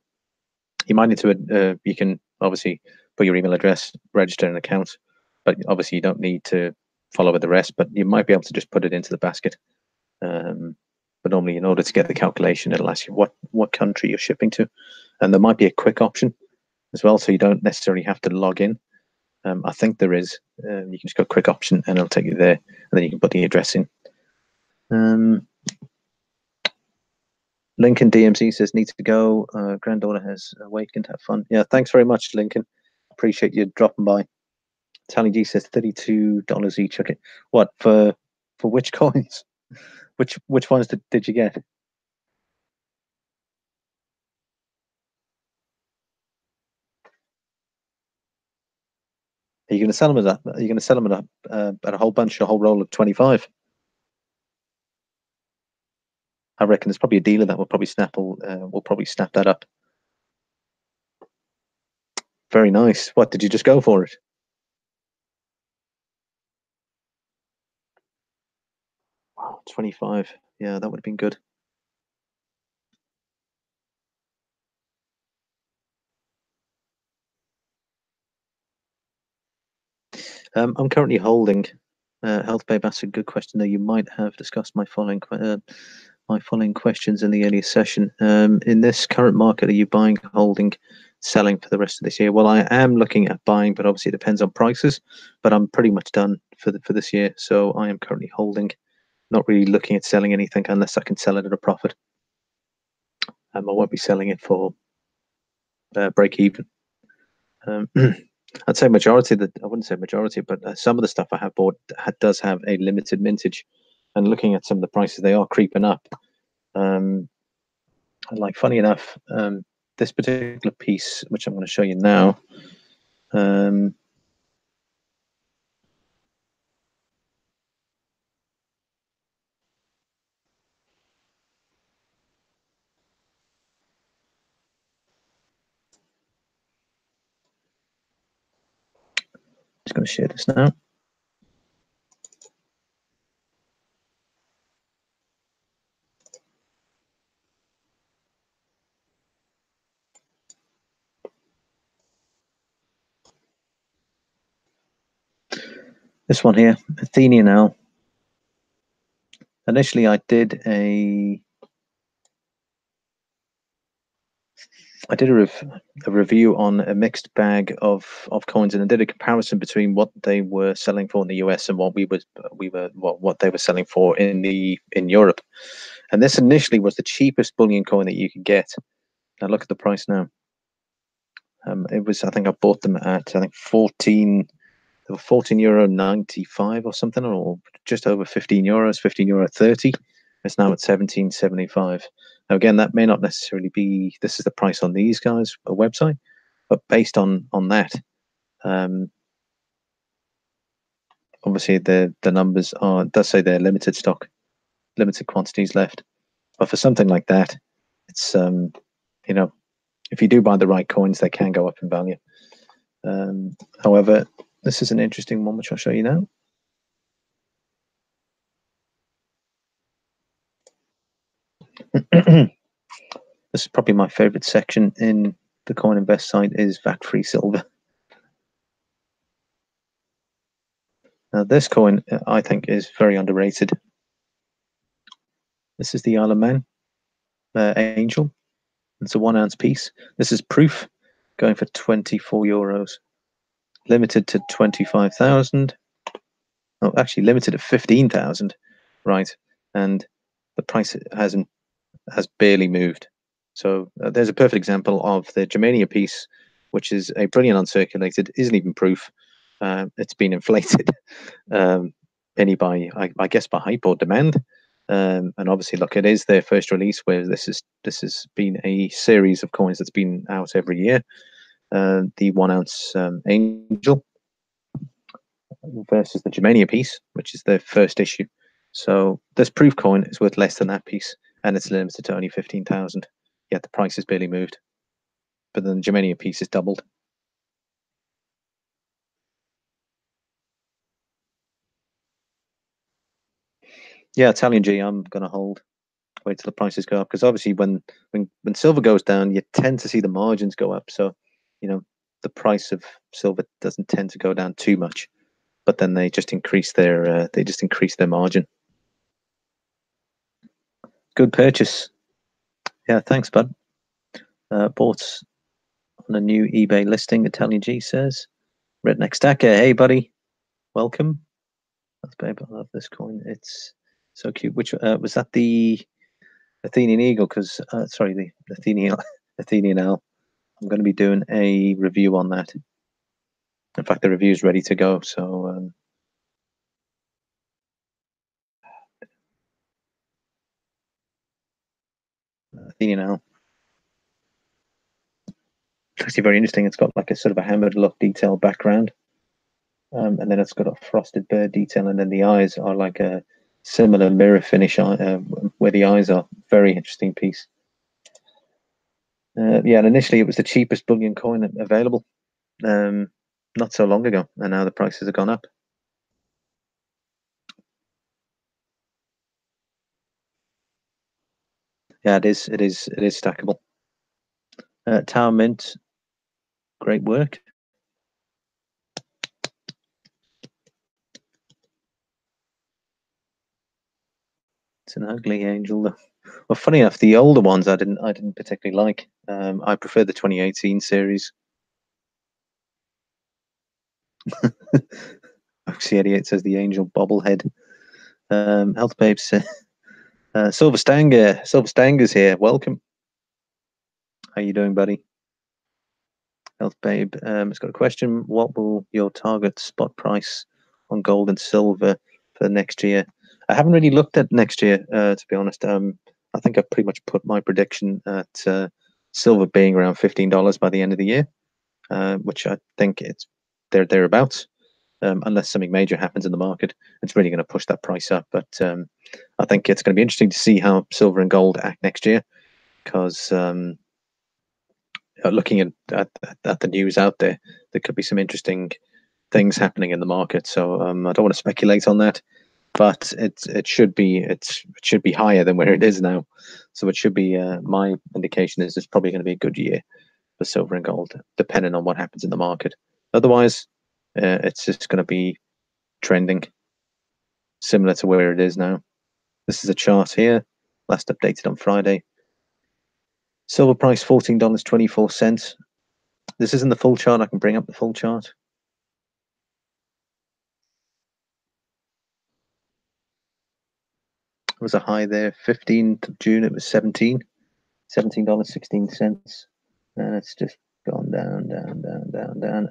might need to. You can obviously put your email address, register an account, but obviously you don't need to follow with the rest. But you might be able to just put it into the basket. But normally, in order to get the calculation, it'll ask you what country you're shipping to, and there might be a quick option as well, so you don't necessarily have to log in. I think there is. You can just go quick option, and it'll take you there, and then you can put the address in. Lincoln DMC says, needs to go. Granddaughter has awakened. Have fun. Yeah, thanks very much, Lincoln. Appreciate you dropping by. Tally G says $32 each. Okay, what for which coins? Which ones did you get? Are you going to sell them at Are you going to sell them at a whole bunch, a whole roll of 25? I reckon there's probably a dealer that will probably snap that up. Very nice. What did you just go for it? Wow, 25. Yeah, that would have been good. I'm currently holding. Health Babe asked a good question there. You might have discussed my following questions in the earlier session. In this current market, are you buying, holding, selling for the rest of this year? Well, I am looking at buying, but obviously it depends on prices. But I'm pretty much done for this year, so I am currently holding. Not really looking at selling anything unless I can sell it at a profit. I won't be selling it for break even. I'd say majority that I wouldn't say majority, but some of the stuff I have bought does have a limited mintage. And looking at some of the prices, they are creeping up. Like funny enough, this particular piece, which I'm going to show you now, just going to share this now. This one here, Athenian Eagle. Initially, I did a review on a mixed bag of coins, and I did a comparison between what they were selling for in the US and what what they were selling for in Europe. And this initially was the cheapest bullion coin that you could get. Now look at the price now. It was, I think I bought them at, I think 14 euro 95 or something, or just over 15 euros, 15 euro 30. It's now at 17.75. Now again, that may not necessarily be, this is the price on these guys' website, but based on that, obviously the numbers are, does say they're limited stock, limited quantities left. But for something like that, it's you know, if you do buy the right coins, they can go up in value. However, this is an interesting one, which I'll show you now. This is probably my favorite section in the Coin Invest site, is VAT-free silver. Now, this coin, I think, is very underrated. This is the Isle of Man Angel. It's a 1 ounce piece. This is proof, going for 24 euros. Limited to 25,000. Oh, actually, limited to 15,000. Right. And the price has barely moved. So there's a perfect example of the Germania piece, which is a brilliant uncirculated, isn't even proof. It's been inflated, only by, I guess, by hype or demand. And obviously, look, it is their first release, where this has been a series of coins that's been out every year. The 1 ounce Angel versus the Germania piece, which is their first issue. So this proof coin is worth less than that piece, and it's limited to only 15,000. Yet the price has barely moved. But then the Germania piece is doubled. Yeah, Italian G, I'm going to hold. Wait till the prices go up, because obviously when silver goes down, you tend to see the margins go up. So, the price of silver doesn't tend to go down too much, but then they just increase their margin. Good purchase. Yeah, thanks, bud. Bought on a new eBay listing, Italian G says. Redneck Stacker, hey buddy, welcome. That's babe, I love this coin. It's so cute. Which was that, the Athenian Eagle? Because sorry, the Athenian Eagle. I'm going to be doing a review on that. In fact, the review is ready to go. So Athenian Eagle. It's actually very interesting. It's got like a sort of a hammered look detail background. And then it's got a frosted bird detail, and then the eyes are like a similar mirror finish where the eyes are. Very interesting piece. Yeah, and initially it was the cheapest bullion coin available not so long ago, and now the prices have gone up. Yeah, it is stackable. Tower Mint, great work. It's an ugly angel, though. Well, funny enough, the older ones I didn't particularly like. I prefer the 2018 series. Oxy88 says the angel bobblehead. Health Babes. Silver Stanger's here. Welcome. How you doing, buddy? Health Babe has got a question. What will your target spot price on gold and silver for next year? I haven't really looked at next year, to be honest. I think I've pretty much put my prediction at silver being around $15 by the end of the year, which I think it's thereabouts. Unless something major happens in the market, it's really going to push that price up. But I think it's going to be interesting to see how silver and gold act next year, because looking at the news out there, there could be some interesting things happening in the market. So I don't want to speculate on that, but it should be higher than where it is now. So it should be my indication is it's probably going to be a good year for silver and gold, depending on what happens in the market. Otherwise, it's just going to be trending similar to where it is now. This is a chart here, last updated on Friday. Silver price $14.24. This isn't the full chart. I can bring up the full chart. It was a high there, 15th of June. It was $17.16, and it's just gone down, and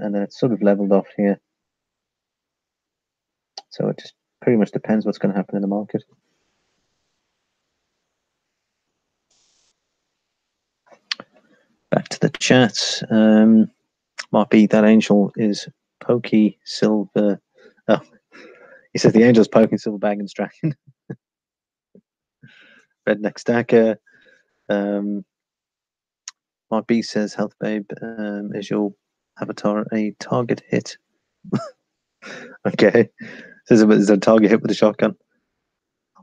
then it's sort of leveled off here. So it just pretty much depends what's going to happen in the market. Back to the chat. Might be that angel is pokey silver. Oh, he says the angel's poking silver bag and dragon. Redneck stacker. Mark B says, Health Babe, is your avatar a target hit? Okay. Says, is there a target hit with a shotgun?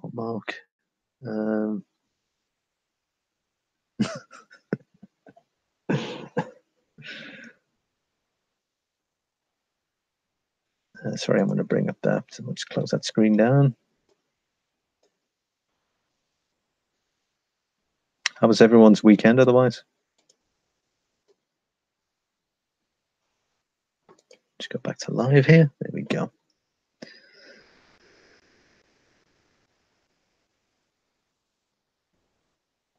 Oh, Mark. Sorry, I'm going to bring up that. So we'll just close that screen down. How was everyone's weekend otherwise? Just go back to live here. There we go.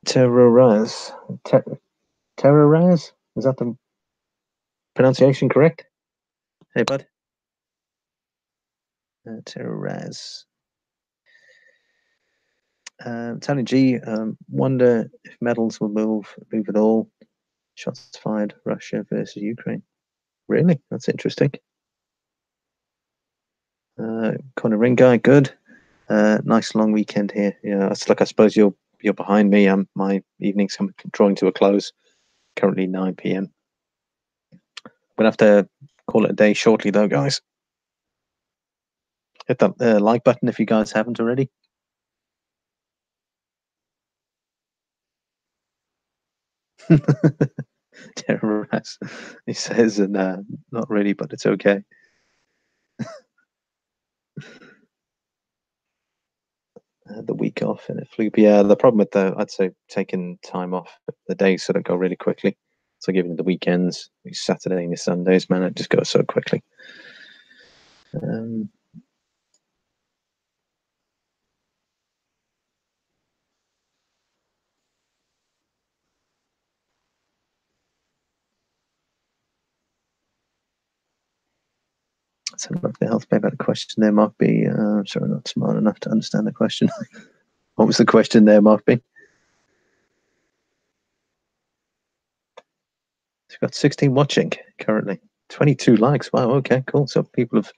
Terroraz. Terroraz? Is that the pronunciation correct? Hey, bud. Terroraz. Tony G, wonder if metals will move at all. Shots fired, Russia versus Ukraine. Really? That's interesting. Connor Ring guy, good. Nice long weekend here. Yeah, it's like I suppose you're behind me. My evening's drawing to a close. Currently 9 p.m. We'll have to call it a day shortly, though, guys. Hit that like button if you guys haven't already. Terrorize. He says, and not really, but it's okay. The week off and it flew. But yeah, the problem with I'd say taking time off, the days sort of go really quickly. So given the weekends, Saturday and Sundays, man, it just goes so quickly. Let's have a look at the Health Babe. About a question there, Mark B. Sorry, not smart enough to understand the question. What was the question there, Mark B? We've got 16 watching currently, 22 likes. Wow, okay, cool. So people have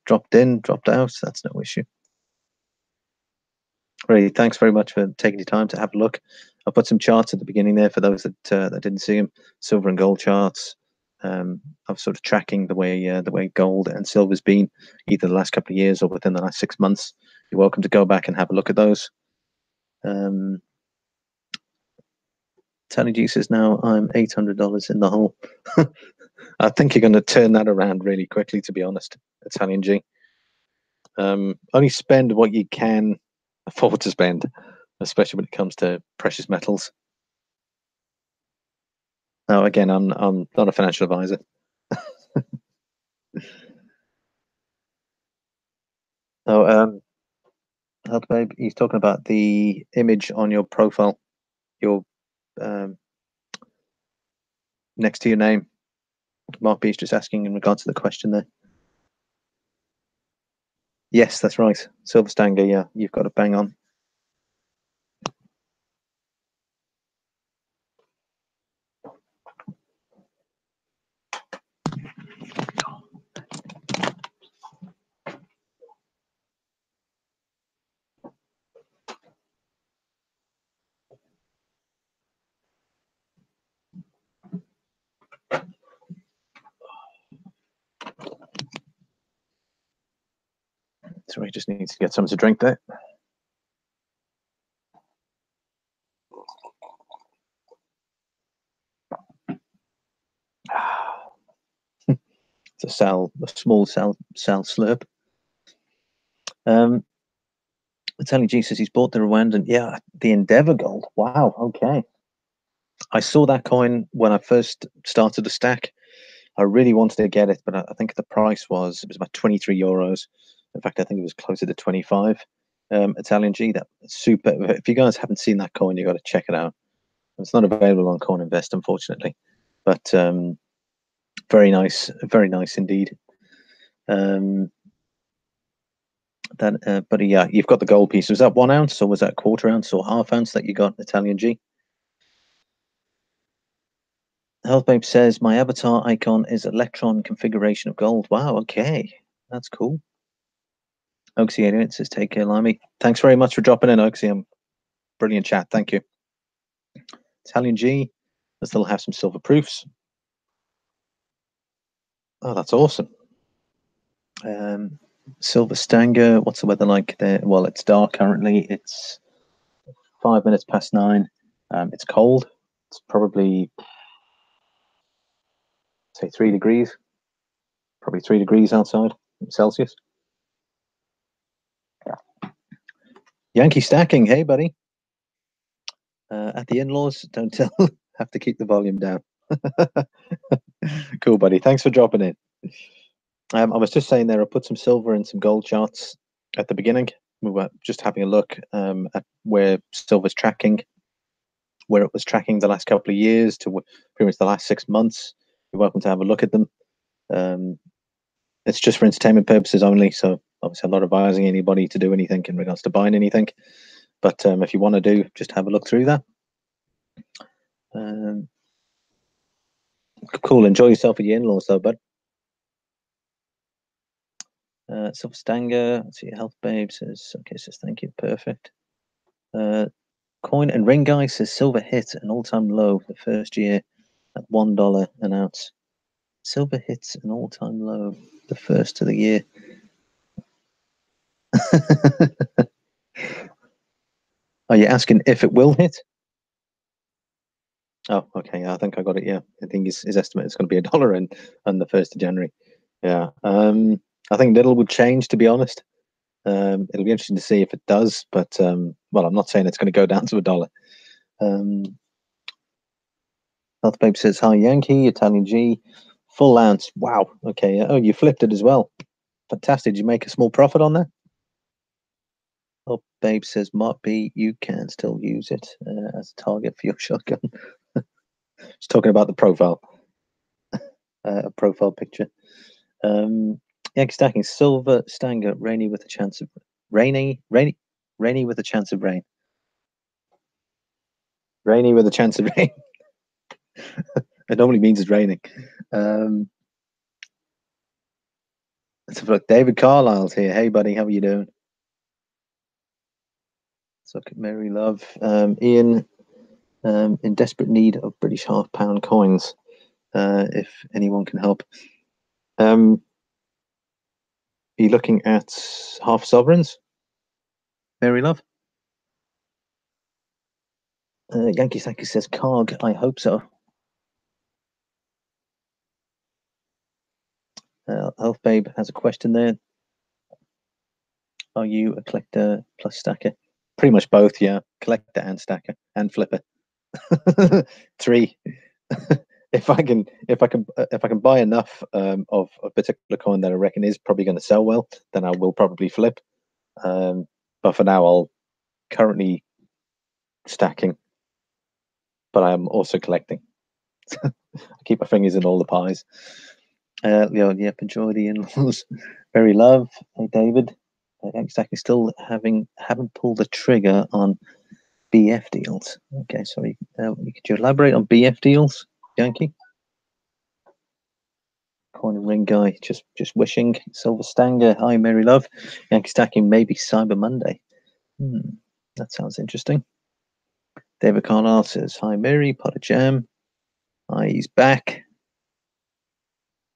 dropped in, dropped out. That's no issue. Really, thanks very much for taking the time to have a look. I'll put some charts at the beginning there for those that didn't see them. Silver and gold charts. I'm sort of tracking the way gold and silver's been either the last couple of years or within the last 6 months. You're welcome to go back and have a look at those. Tony G says now I'm $800 in the hole. I think you're going to turn that around really quickly, to be honest, Italian G. Only spend what you can afford to spend, especially when it comes to precious metals. Now, again, I'm not a financial advisor. Oh, Health Babe, he's talking about the image on your profile, your next to your name. Mark B is just asking in regards to the question there. Yes, that's right. Silver Stanger, yeah, you've got it bang on. Sorry, just need to get something to drink there. It's a small cell slurp. Italian G says he's bought the Rwandan. Yeah, the Endeavor Gold. Wow. Okay. I saw that coin when I first started to stack. I really wanted to get it, but I think the price was about 23 euros. In fact, I think it was closer to 25. Italian G, that super. If you guys haven't seen that coin, you got to check it out. It's not available on Coin Invest, unfortunately, but very nice indeed. But yeah, you've got the gold piece. Was that 1 ounce or was that quarter ounce or half ounce that you got, Italian G? Health Babe says my avatar icon is electron configuration of gold. Wow, okay, that's cool. Oxy88 says take care, Limey. Thanks very much for dropping in, Oxy. Brilliant chat, thank you. Italian G, I still have some silver proofs. Oh, that's awesome. Silver Stanger, what's the weather like there? Well, it's dark currently. It's 5 minutes past 9. It's cold. It's probably, say, 3 degrees. Probably 3 degrees outside Celsius. Yankee stacking, hey buddy. At the in-laws, don't tell. Have to keep the volume down. Cool, buddy. Thanks for dropping in. I was just saying there, I put some silver and some gold charts at the beginning. We were just having a look at where silver's tracking, where it was tracking the last couple of years to pretty much the last 6 months. You're welcome to have a look at them. It's just for entertainment purposes only. So obviously I'm not advising anybody to do anything in regards to buying anything. But if you want to do, just have a look through that. Cool. Enjoy yourself with your in-laws though, bud. Silver Stanger, let's see, Health Babe says, okay, says thank you, perfect. Coin and Ring Guy says silver hit an all-time low the first year at $1 an ounce. Silver hits an all-time low the first of the year. Are you asking if it will hit? Oh, okay. Yeah, I think I got it. Yeah, I think his estimate is going to be $1 on the 1st of January. Yeah. I think little would change, to be honest. It'll be interesting to see if it does, but well, I'm not saying it's going to go down to $1. Health Babe says hi, Yankee, Italian G, full ounce. Wow. Okay. Oh, you flipped it as well. Fantastic. Did you make a small profit on that? Health Babe says Mark B, you can still use it as a target for your shotgun. Just talking about the profile, a profile picture. Yankee stacking silver Stanger, rainy with a chance of rainy with a chance of rain. Rainy with a chance of rain. It normally means it's raining. Let's have a look. David Carlisle's here. Hey, buddy, how are you doing? Let's look at Mary Love. Ian, in desperate need of British half-pound coins. If anyone can help. Are you looking at half sovereigns, Mary Love? Yankee Saki says Carg. I hope so. Health Babe has a question there. Are you a collector plus stacker? Pretty much both, yeah. Collector and stacker and flipper. 3. if I can buy enough of a particular coin that I reckon is probably going to sell well, then I will probably flip. But for now, I'll currently stacking, but I'm also collecting. I keep my fingers in all the pies. Yep, enjoy the in-laws. Very love. Hey, David. Exactly. Still haven't pulled the trigger on BF deals. Okay, sorry. Could you elaborate on BF deals, Yankee? Coin and ring guy, just wishing. Silver Stanger. Hi, Mary Love. Yankee stacking maybe Cyber Monday. That sounds interesting. David Carlisle says, hi, Mary. Pot of jam. Hi, he's back.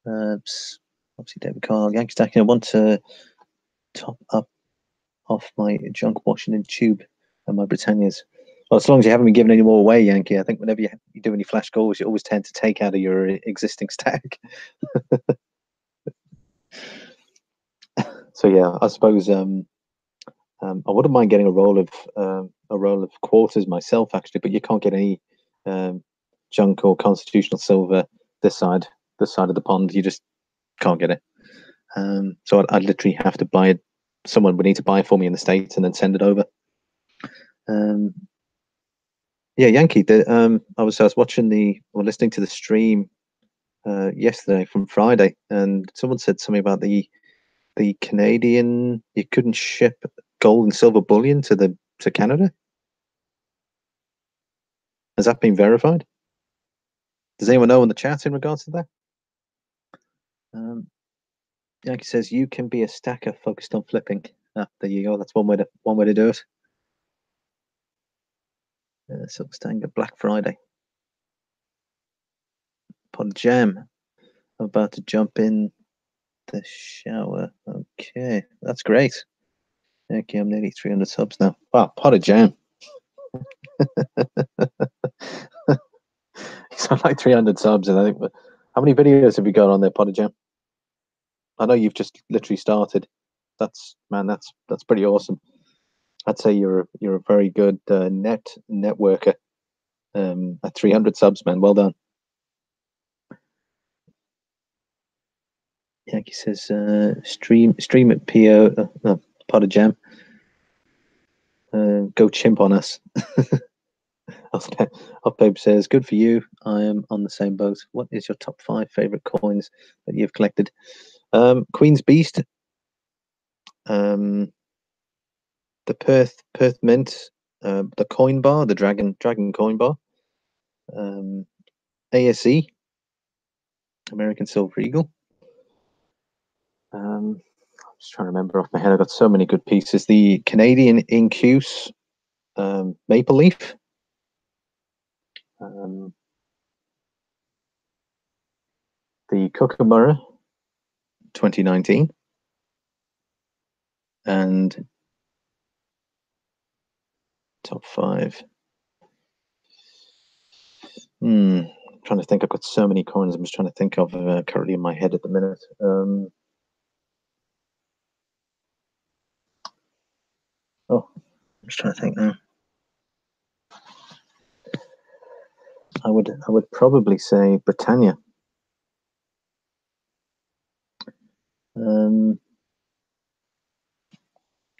Obviously, David Carlisle. Yankee stacking. I want to top up off my junk washing in tube and my Britannias. Well, as long as you haven't been giving any more away, Yankee. I think whenever you do any flash goals, you always tend to take out of your existing stack. So yeah, I suppose I wouldn't mind getting a roll of quarters myself, actually, but you can't get any junk or constitutional silver this side of the pond. You just can't get it. So I'd literally have to buy it. Someone would need to buy it for me in the States and then send it over. Yeah, Yankee. I was watching listening to the stream yesterday from Friday, and someone said something about the Canadian. You couldn't ship gold and silver bullion to Canada. Has that been verified? Does anyone know in the chat in regards to that? Yankee says you can be a stacker focused on flipping. There you go. That's one way to do it. Silver Stanger Black Friday. Pod jam. I'm about to jump in the shower. Okay, that's great. Okay, I'm nearly 300 subs now. Wow, pot of jam. So like 300 subs, and I think, how many videos have you got on there, pot of jam? I know you've just literally started. That's pretty awesome. I'd say you're a very good networker. At 300 subs, man, well done. Yankee says stream at PO pot of jam. Go chimp on us. Babe says, good for you. I am on the same boat. What is your top 5 favorite coins that you've collected? Queen's Beast, the Perth Mint, the coin bar, the Dragon coin bar, ASE, American Silver Eagle. I'm just trying to remember off my head. I've got so many good pieces. The Canadian Incuse, Maple Leaf. The Kookaburra 2019, and top 5. Trying to think. I've got so many coins. I'm just trying to think of currently in my head at the minute. I'm just trying to think now. I would probably say Britannia.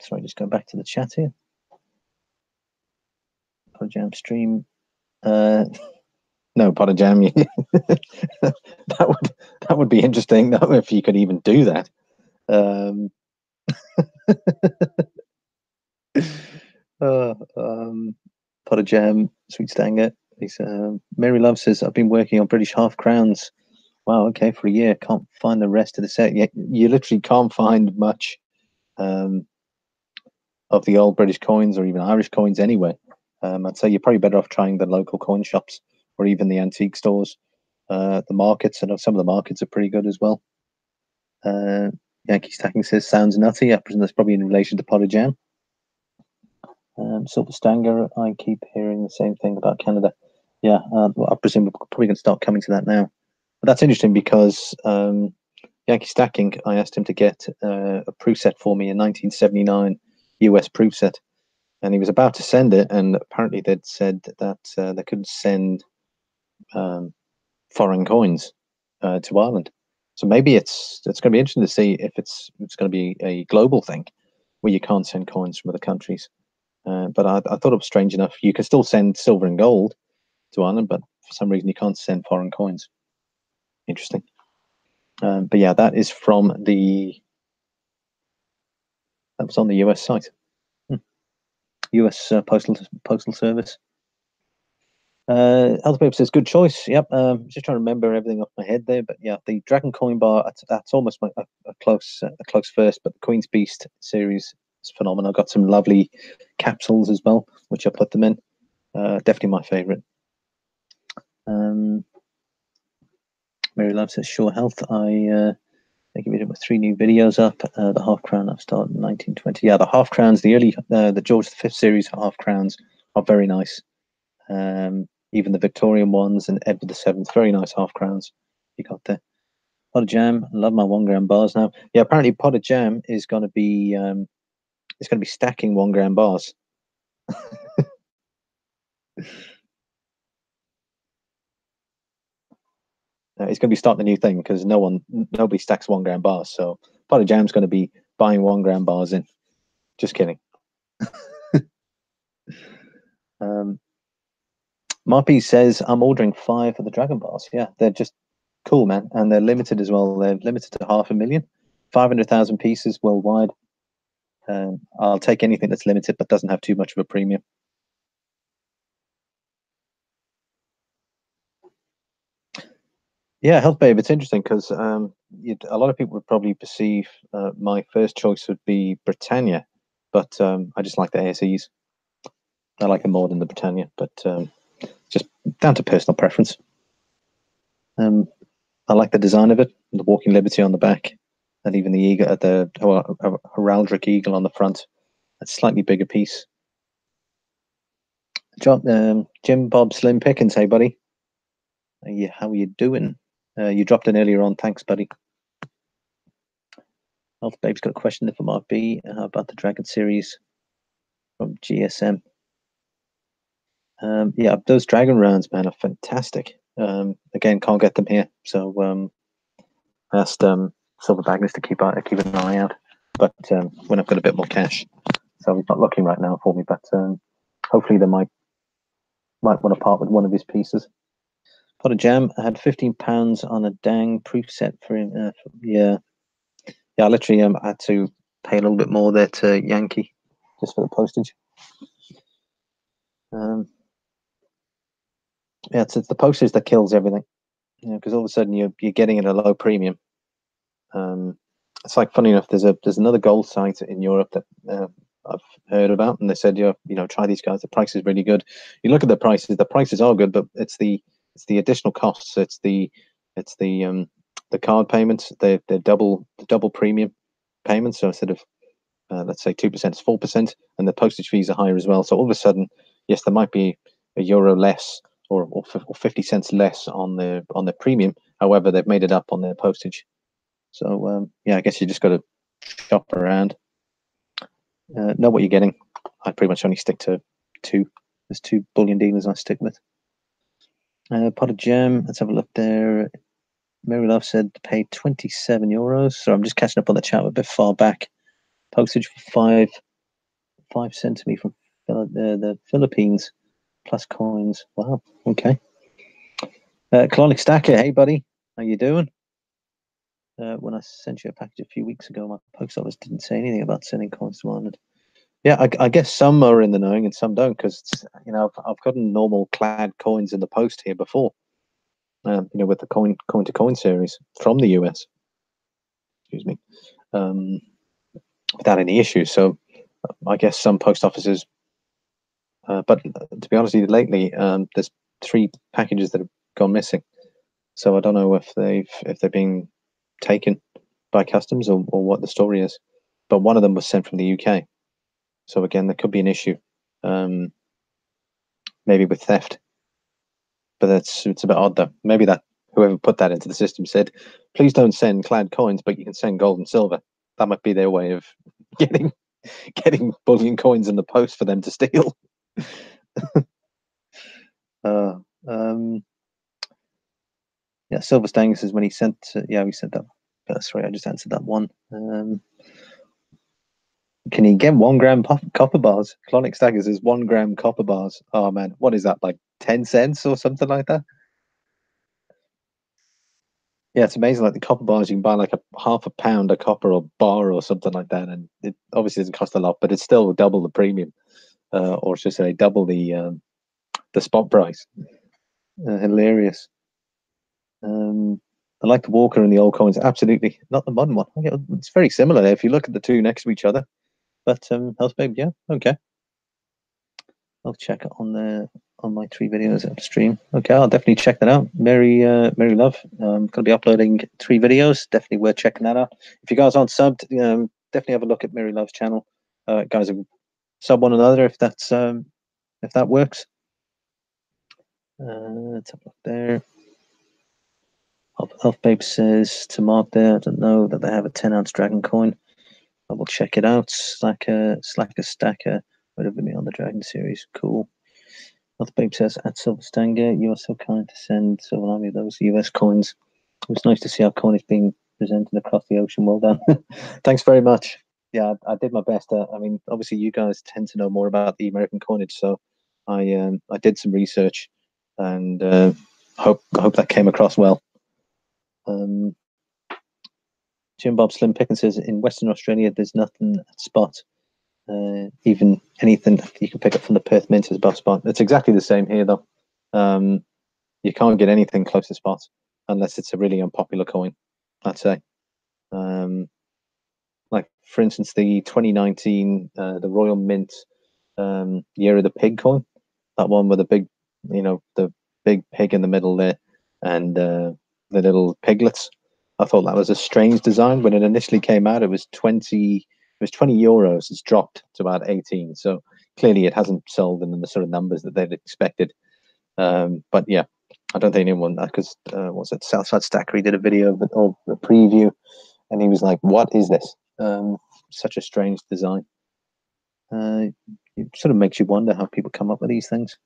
Sorry, just going back to the chat here. Pot of jam stream. No, pot of jam. that would be interesting though, if you could even do that. Pot of jam, sweet stanger. Mary Love says, I've been working on British half crowns. Wow, okay, for a year. Can't find the rest of the set. You literally can't find much of the old British coins or even Irish coins anyway. I'd say you're probably better off trying the local coin shops or even the antique stores. The markets, I know some of the markets are pretty good as well. Yankee Stacking says, sounds nutty. I presume that's probably in relation to pot of jam. Silver Stanger, I keep hearing the same thing about Canada. Yeah, I presume we're probably going to start coming to that now. But that's interesting because Yankee Stacking, I asked him to get a proof set for me in 1979, US proof set. And he was about to send it, and apparently they'd said that they couldn't send foreign coins to Ireland. So maybe it's going to be interesting to see if it's going to be a global thing where you can't send coins from other countries. But I thought it was strange enough. You can still send silver and gold to Ireland, but for some reason you can't send foreign coins. Interesting. But yeah, that is from that was on the US site. US Postal Service. Health Paper says good choice. Yep. Just trying to remember everything off my head there, but yeah, the Dragon Coin Bar, that's almost a close first. But the Queen's Beast series is phenomenal. I've got some lovely capsules as well, which I put them in. Definitely my favorite. Mary Love says sure health. I give it 3 new videos up. The half crown I've started in 1920. Yeah, the half crowns, the early the George V series half crowns are very nice. Even the Victorian ones and Edward VII, very nice half crowns you got there. Pot of Jam, I love my 1 gram bars now. Yeah, apparently Pot of Jam is going to be stacking 1 gram bars. It's going to be starting a new thing because nobody stacks 1 gram bars. So Pot of Jam's going to be buying 1 gram bars in. Just kidding. Marpy says I'm ordering 5 of the Dragon bars. Yeah, they're just cool, man, and they're limited as well. They're limited to 500,000, 500,000 pieces worldwide. I'll take anything that's limited but doesn't have too much of a premium. Yeah, Health Babe, it's interesting because a lot of people would probably perceive my first choice would be Britannia, but I just like the ASEs. I like them more than the Britannia, but just down to personal preference. I like the design of it, the Walking Liberty on the back, and even the eagle, the heraldic eagle on the front. A slightly bigger piece. Jim Bob Slim Pickens, hey buddy. How are you doing? You dropped in earlier on. Thanks, buddy. Health Babe's got a question if it might be about the Dragon series from GSM. Yeah, those Dragon rounds, man, are fantastic. Again, can't get them here, so I asked Silver Bagnus to keep an eye out. But when I've got a bit more cash, so he's not looking right now for me. But hopefully they might want to part with one of his pieces. Pot of Jam. I had £15 on a dang proof set for him. Yeah, I literally had to pay a little bit more there to Yankee just for the postage. Yeah, it's the postage that kills everything. Because all of a sudden you're getting at a low premium. It's like, funny enough, there's another gold site in Europe that I've heard about, and they said, try these guys. The price is really good. You look at the prices are good, but it's the additional costs. It's the card payments. They're double premium payments. So instead of let's say 2%, it's 4%, and the postage fees are higher as well. So all of a sudden, yes, there might be €1 less or 50 cents less on the premium. However, they've made it up on their postage. So yeah, I guess you just got to shop around, know what you're getting. I pretty much only stick to 2. There's 2 bullion dealers I stick with. Pot of Jam. Let's have a look there. Mary Love said to pay €27. So I'm just catching up on the chat a bit far back. Postage for 5 sent to me from the Philippines, plus coins. Wow. Okay. Colonic Stacker. Hey, buddy. How you doing? When I sent you a package a few weeks ago, my post office didn't say anything about sending coins to Ireland. Yeah, I guess some are in the knowing and some don't, because I've gotten normal clad coins in the post here before. With the coin to coin series from the US. Excuse me. Without any issues. So I guess some post offices. But to be honest with you, lately there's 3 packages that have gone missing. So I don't know if they're being taken by customs or what the story is. But one of them was sent from the UK. So again, there could be an issue, maybe with theft. But it's a bit odd though. Maybe that whoever put that into the system said, please don't send clad coins, but you can send gold and silver. That might be their way of getting bullion coins in the post for them to steal. Yeah, Silver Stang says when he sent. We sent that. Sorry, I just answered that one. Can he get 1 gram copper bars? Clonic Staggers is 1 gram copper bars. Oh man, what is that, like 10 cents or something like that? Yeah, it's amazing. Like the copper bars, you can buy like a half a pound of copper or bar or something like that, and it obviously doesn't cost a lot, but it's still double the premium, or should I say, double the spot price. Hilarious. I like the Walker and the old coins. Absolutely, not the modern one. Okay, it's very similar if you look at the two next to each other. But Health Babe, yeah, okay. I'll check it on my 3 videos upstream. Okay, I'll definitely check that out. Mary Love. Going to be uploading 3 videos. Definitely worth checking that out. If you guys aren't subbed, definitely have a look at Mary Love's channel. Guys, sub one another if that works. Let's have a look there. Health Babe says to mark there. I don't know that they have a 10-ounce dragon coin. I will check it out. Slacker Stacker. Whatever me on the Dragon series. Cool. Health Babe says, at Silver Stanger, you are so kind to send Silver Army those US coins. It was nice to see our coin is being presented across the ocean. Well done. Thanks very much. Yeah, I did my best. I mean, obviously, you guys tend to know more about the American coinage, so I did some research, and hope that came across well. Jim Bob Slim Pickens says, in Western Australia, there's nothing at spot. Even anything you can pick up from the Perth Mint is above spot. It's exactly the same here, though. You can't get anything close to spot unless it's a really unpopular coin, I'd say. Like, for instance, the 2019, the Royal Mint Year of the Pig coin, that one with the big, the big pig in the middle there, and the little piglets. I thought that was a strange design. When it initially came out, it was 20 euros. It's dropped to about 18. So clearly it hasn't sold in the sort of numbers that they'd expected. But yeah, I don't think anyone, because was it Southside Stacker? He did a video of a preview, and he was like, "What is this? Such a strange design." It sort of makes you wonder how people come up with these things.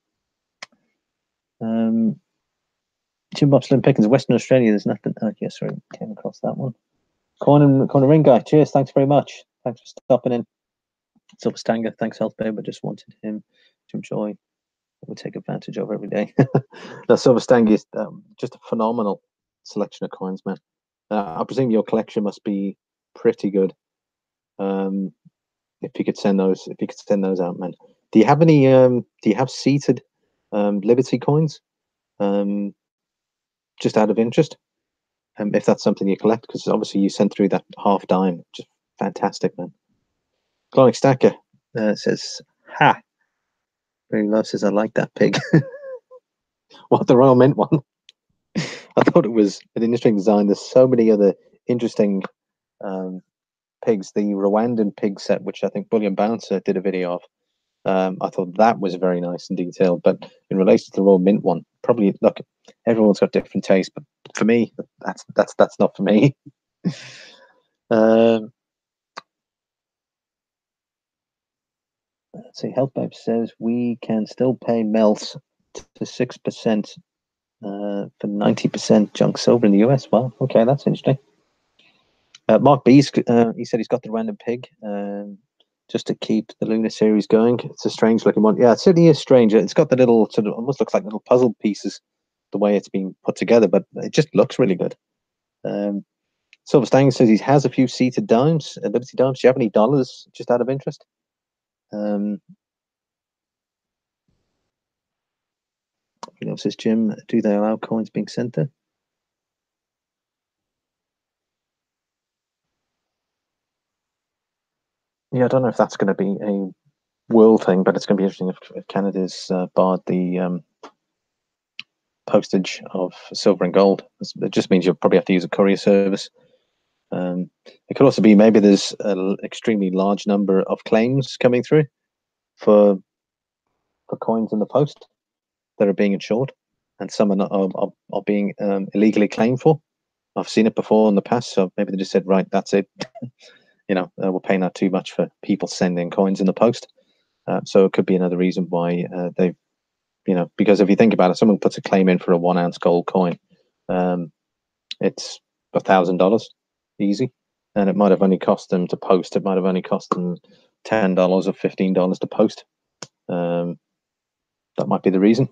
Jim Bob Slim Pickens, Western Australia, there's nothing. Yeah, sorry, came across that one. Corner Ring Guy, cheers, thanks very much. Thanks for stopping in. Silver Stanger, thanks, Health Babe. I just wanted him to enjoy. We'll take advantage of every day. The Silver Stanger is just a phenomenal selection of coins, man. I presume your collection must be pretty good. If you could send those out, man. Do you have any? Do you have seated Liberty coins? Just out of interest, if that's something you collect, because obviously you sent through that half dime, just fantastic, man. Clonic Stacker says, "Ha." Very Love says, "I like that pig." What, the Royal Mint one? I thought it was an interesting design. There's so many other interesting pigs. The Rwandan pig set, which I think Bullion Bouncer did a video of. I thought that was very nice and detailed. But in relation to the Royal Mint one, probably, look, everyone's got different tastes, but for me, that's not for me. Let's see. Health Babe says we can still pay Melts to 6% for 90% junk silver in the US. Well, okay, that's interesting. Mark B's, he said he's got the Random Pig just to keep the Lunar series going. It's a strange looking one. Yeah, it certainly is strange. It's got the little sort of, almost looks like little puzzle pieces the way it's being put together, but it just looks really good. Silver Stang says he has a few seated dimes, Liberty dimes. Do you have any dollars, just out of interest? Says Jim, do they allow coins being sent there? Yeah, I don't know if that's going to be a world thing, but it's going to be interesting if Canada's barred the postage of silver and gold. It just means you'll probably have to use a courier service. It could also be maybe there's an extremely large number of claims coming through for coins in the post that are being insured, and some are being illegally claimed for. I've seen it before in the past, so maybe they just said, right, that's it. We're paying out too much for people sending coins in the post. So it could be another reason why they've, because if you think about it, someone puts a claim in for a 1 ounce gold coin, it's $1,000 easy, and it might have only cost them to post. It might have only cost them $10 or $15 to post. That might be the reason.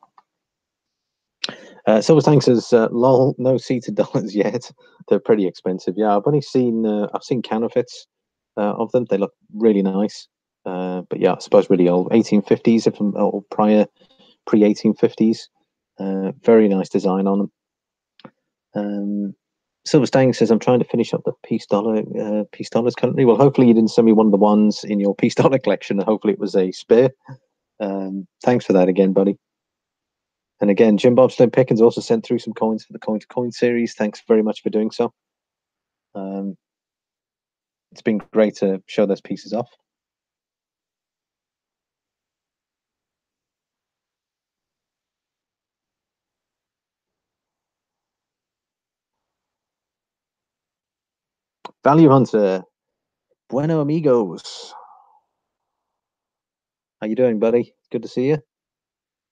Silver Tank says, "Lol, no seated dollars yet. They're pretty expensive." Yeah, I've seen counterfeits of them. They look really nice. But yeah, I suppose really old 1850s, if or prior pre 1850s. Very nice design on them. Silver Stang says, "I'm trying to finish up the piece dollars currently." Well, hopefully you didn't send me one of the ones in your piece dollar collection, and hopefully it was a spare. Thanks for that again, buddy. And again, Jim Bob Slim Pickens also sent through some coins for the Coin to Coin series. Thanks very much for doing so. It's been great to show those pieces off. Value Hunter, bueno amigos. How you doing, buddy? Good to see you.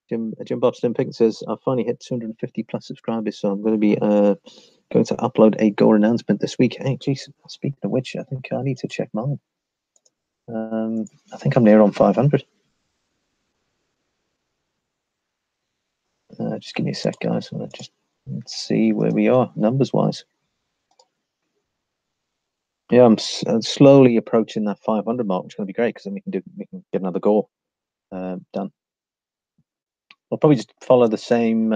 Jim Bob Slim Pickens says, "I finally hit 250 plus subscribers, so I'm going to be going to upload a Go announcement this week." Hey, geez, speaking of which, I think I need to check mine. I think I'm near on 500. Just give me a sec, guys. Let's see where we are numbers wise. Yeah, I'm slowly approaching that 500 mark, which is going to be great because then we can get another goal done. We'll probably just follow the same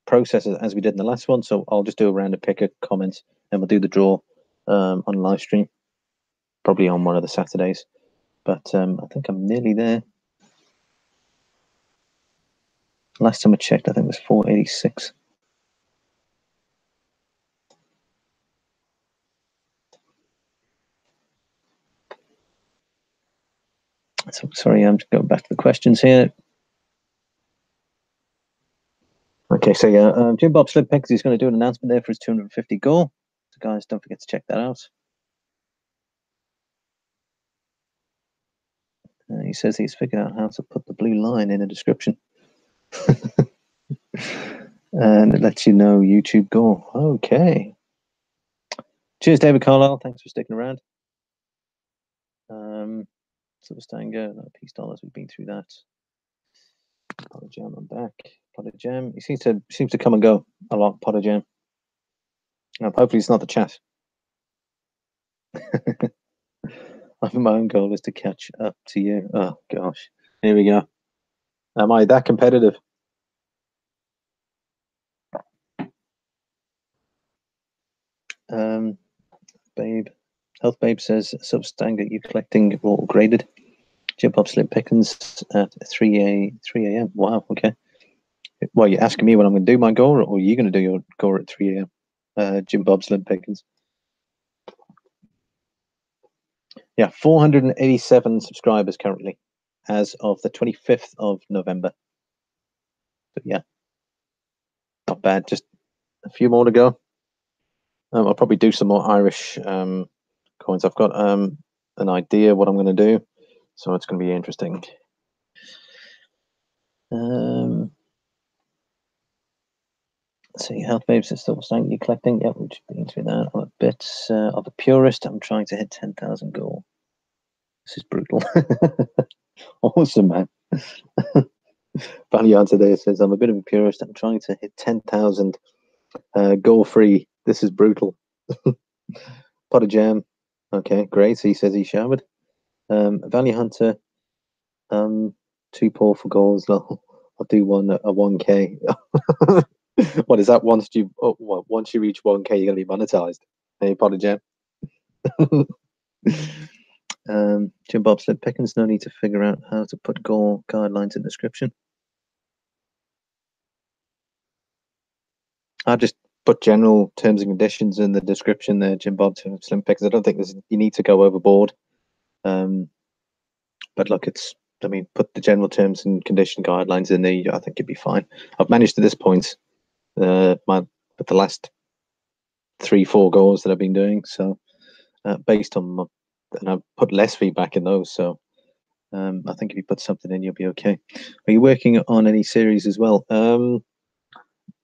process as we did in the last one. So I'll just do a random pick of comments, and we'll do the draw on live stream, probably on one of the Saturdays. But I think I'm nearly there. Last time I checked, I think it was 486. So sorry, I'm just going back to the questions here. Okay, so yeah, Jim Bob Slim Pickens is going to do an announcement there for his 250 goal. So guys, don't forget to check that out. He says he's figured out how to put the blue line in a description. And it lets you know YouTube goal. Okay. Cheers, David Carlisle. Thanks for sticking around. Silver Stanger, no, peace dollars. We've been through that. Potter Jam, I'm back. Potter Jam. He seems to come and go a lot. Potter Jam. Hopefully, it's not the chat. My own goal is to catch up to you. Oh gosh, here we go. Am I that competitive? Babe, Health Babe says, "Silver Stanger, you collecting raw graded?" Jim Bob Slim Pickens at 3 a.m. Wow, okay. Well, you're asking me when I'm going to do my goal, or are you going to do your goal at 3 a.m.? Jim Bob Slim Pickens. Yeah, 487 subscribers currently as of the 25th of November. But yeah, not bad. Just a few more to go. I'll probably do some more Irish coins. I've got an idea what I'm going to do, so it's going to be interesting. Let's see, Health Babes is still saying you're collecting. Yep, we've just been through that. I'm a bit of a purist. I'm trying to hit 10,000 goal. This is brutal. Awesome, man. Value answer there says, "I'm a bit of a purist. I'm trying to hit 10,000 goal free. This is brutal." Pot of jam. Okay, great. So he says he showered. Value Hunter. Too poor for goals. I'll do one a 1K. What is that? Once you reach 1K, you're gonna be monetized. Hey, Pot of jam. Jim Bob said, "Pickens, no need to figure out how to put goal guidelines in the description." I just put general terms and conditions in the description there, Jim Bob Slim Pickens. I don't think you need to go overboard. But look, put the general terms and condition guidelines in there. I think you'd be fine. I've managed to this point, with the last 3-4 goals that I've been doing. So, based on and I've put less feedback in those. So, I think if you put something in, you'll be okay. Are you working on any series as well?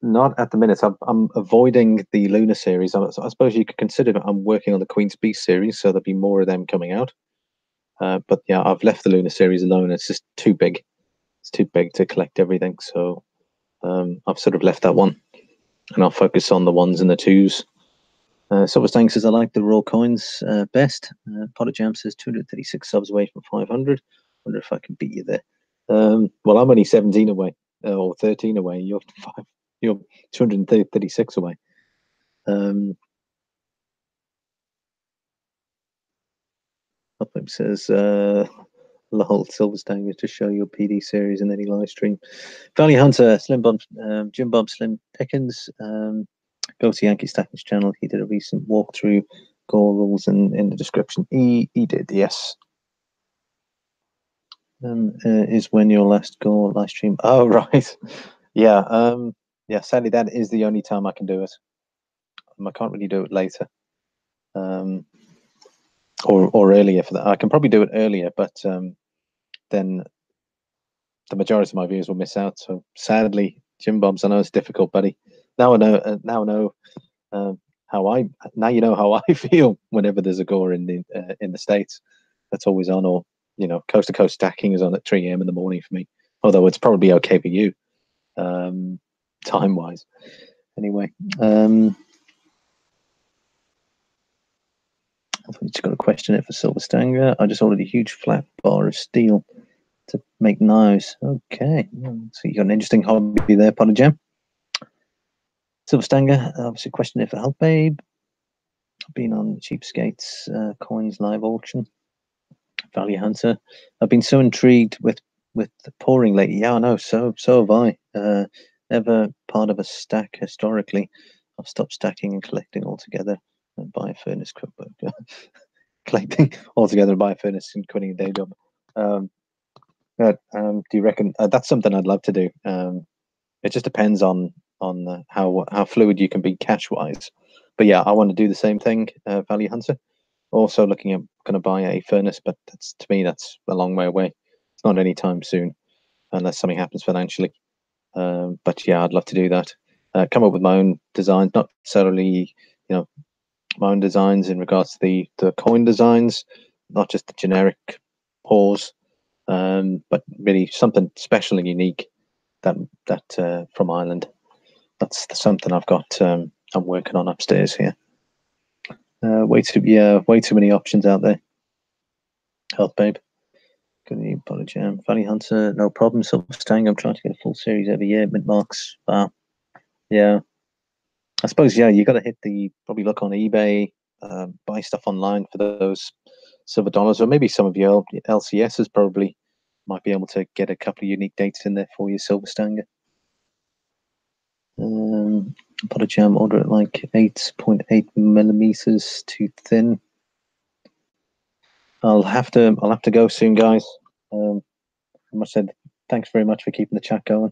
Not at the minute. I'm avoiding the Lunar series. I suppose you could consider I'm working on the Queen's Beast series, so there'll be more of them coming out. But yeah, I've left the Lunar series alone. It's just too big. It's too big to collect everything. So I've sort of left that one, and I'll focus on the ones and the twos. Silver Stang says, I like the raw coins best. Potter Jam says 236 subs away from 500. Wonder if I can beat you there. Well, I'm only 17 away, or 13 away. You're 236 away. Uplip says, lol, Silver Stang to show your PD series in any live stream. Valley Hunter, Slim Bob, Jim Bob, Slim Pickens, go to Yankee Stacking's channel. He did a recent walkthrough, gore rules in the description. He did, yes. Is when your last gore live stream. Oh, right. Yeah. Yeah, sadly, that is the only time I can do it. I can't really do it later. Or earlier for that. I can probably do it earlier, but then the majority of my viewers will miss out. So sadly, Jim Bobs, I know it's difficult, buddy. Now I know. Now you know how I feel whenever there's a gore in the States. That's always on, or coast to coast stacking is on at 3 a.m. in the morning for me. Although it's probably okay for you, time wise. Anyway, I've just got a question here for Silver Stanger. I just ordered a huge flat bar of steel to make knives. Okay, so you got an interesting hobby there, Potter Jam. Silver Stanger, obviously, question here for Help Babe. I've been on Cheapskates coins live auction. Value Hunter. I've been so intrigued with the pouring lately. Yeah, I know. So have I. Never part of a stack historically. I've stopped stacking and collecting altogether. And buy a furnace cookbook. Collecting altogether and buy a furnace and quitting a day job. Do you reckon that's something I'd love to do? It just depends on how fluid you can be cash wise. But yeah, I want to do the same thing, Value Hunter. Also looking at going to buy a furnace, but to me that's a long way away. It's not anytime soon, unless something happens financially. But yeah, I'd love to do that. Come up with my own designs, not necessarily my own designs in regards to the coin designs, not just the generic pours, but really something special and unique that from Ireland. That's something I've got. I'm working on upstairs here. Way too many options out there. Health Babe. Good evening, Potter Jam. Valley Hunter, no problem. Silver Stang, I'm trying to get a full series every year. Mid marks. Yeah. I suppose, yeah, you got to probably look on eBay, buy stuff online for those silver dollars, or maybe some of your LCSs probably might be able to get a couple of unique dates in there for you, Silver Stanger. Potter Jam, order it like 8.8 millimeters too thin. I'll have to go soon, guys. I must say thanks very much for keeping the chat going.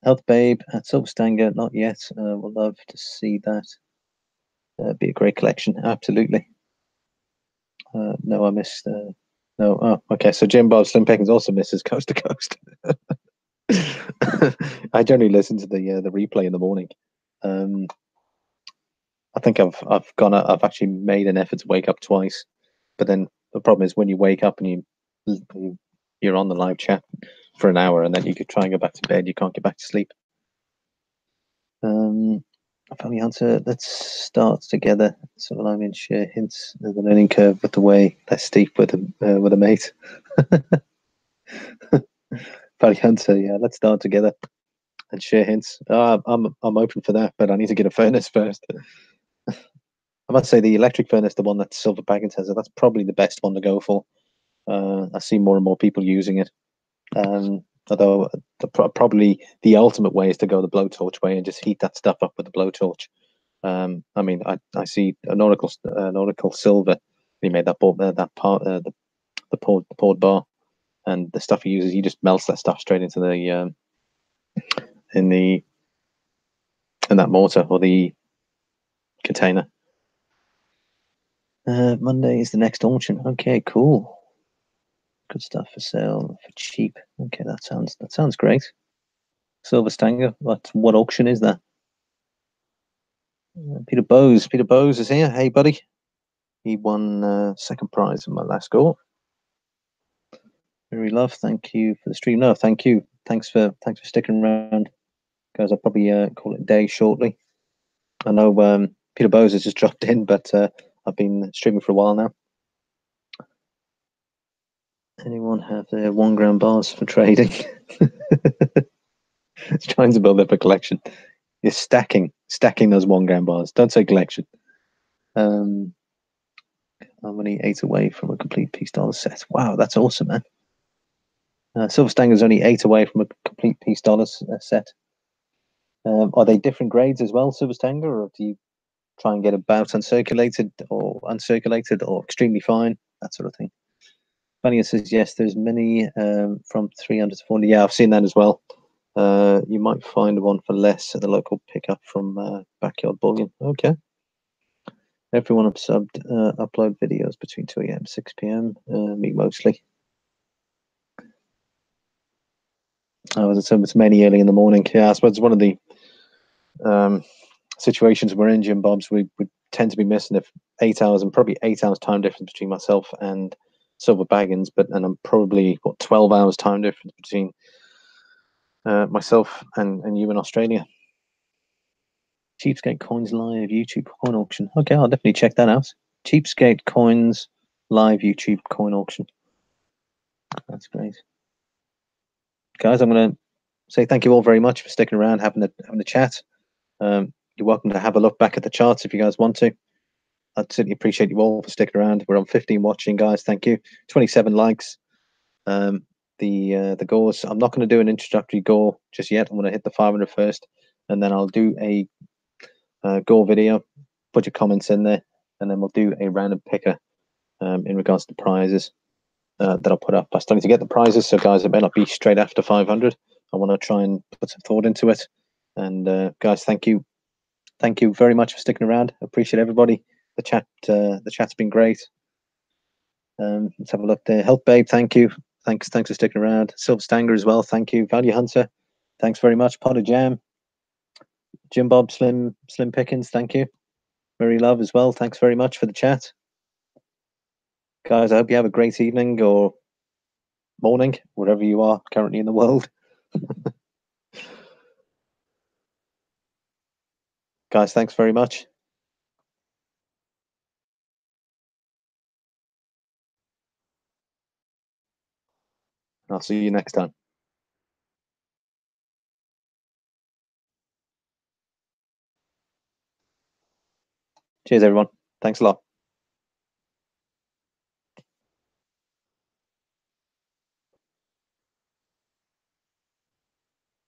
Health Babe at Silver Stanger, not yet. We'll love to see that. Be a great collection, absolutely. No, I missed. No, oh, okay. So Jim Bob Slim Pickens also misses Coast to Coast. I generally listen to the replay in the morning. I think I've actually made an effort to wake up twice, but then the problem is when you wake up and you're on the live chat for an hour, and then you could try and go back to bed, you can't get back to sleep. I found the answer. Let's start together. So I'm in share hints of the learning curve, but the way less steep with a mate. Valley Hunter, yeah, let's start together and share hints. I'm open for that, but I need to get a furnace first. I must say the electric furnace, the one that Silver Baggins has, that's probably the best one to go for. I see more and more people using it. Although probably the ultimate way is to go the blowtorch way and just heat that stuff up with the blowtorch. I mean, I see an Oracle Silver. He made that part the poured bar, and the stuff he uses, he just melts that stuff straight into the in that mortar or the container. Monday is the next auction. Okay, cool. Good stuff for sale for cheap. Okay, that sounds great. Silver Stanger. What auction is that? Peter Bowes is here. Hey, buddy. He won second prize in my last go. Very love. Thank you for the stream. No, thank you thanks for sticking around, guys. I'll probably call it a day shortly. I know Peter Bowes has just dropped in, but I've been streaming for a while now. Anyone have their 1 gram bars for trading? It's trying to build up a collection. You're stacking those 1 gram bars. Don't say collection. I'm only 8 away from a complete piece dollar set. Wow, that's awesome, man. Silver Stanger's only 8 away from a complete piece dollar set. Are they different grades as well, Silver Stanger, or do you try and get about uncirculated or extremely fine, that sort of thing? Funny says yes, there's many from 300 to 400. Yeah, I've seen that as well. You might find one for less at the local pickup from Backyard Bullion. Okay. Everyone subbed upload videos between 2 a.m. 6 p.m. Me mostly. It's many early in the morning. Yeah, I suppose one of the situations we're in, Jim Bobs, we tend to be missing if 8 hours and probably 8 hours time difference between myself and Silver Baggins, and I'm probably 12 hours time difference between myself and you in Australia. Cheapskate Coins live YouTube coin auction. Okay, I'll definitely check that out. Cheapskate Coins live YouTube coin auction. That's great, guys. I'm going to say thank you all very much for sticking around, having a chat. You're welcome to have a look back at the charts if you guys want to. I'd certainly appreciate you all for sticking around. We're on 15 watching, guys. Thank you. 27 likes. The goals. I'm not going to do an introductory goal just yet. I'm going to hit the 500 first, and then I'll do a goal video. Put your comments in there, and then we'll do a random picker in regards to prizes that I'll put up. I still need to get the prizes, so guys, it may not be straight after 500. I want to try and put some thought into it. And guys, thank you very much for sticking around. I appreciate everybody. The chat's been great. Let's have a look there. Health Babe, thank you. Thanks for sticking around. Silver Stanger as well, thank you. Value Hunter, thanks very much. Pot of Jam, Jim Bob, Slim Pickens, thank you. Mary Love as well, thanks very much for the chat. Guys, I hope you have a great evening or morning, wherever you are currently in the world. Guys, thanks very much. I'll see you next time. Cheers, everyone. Thanks a lot.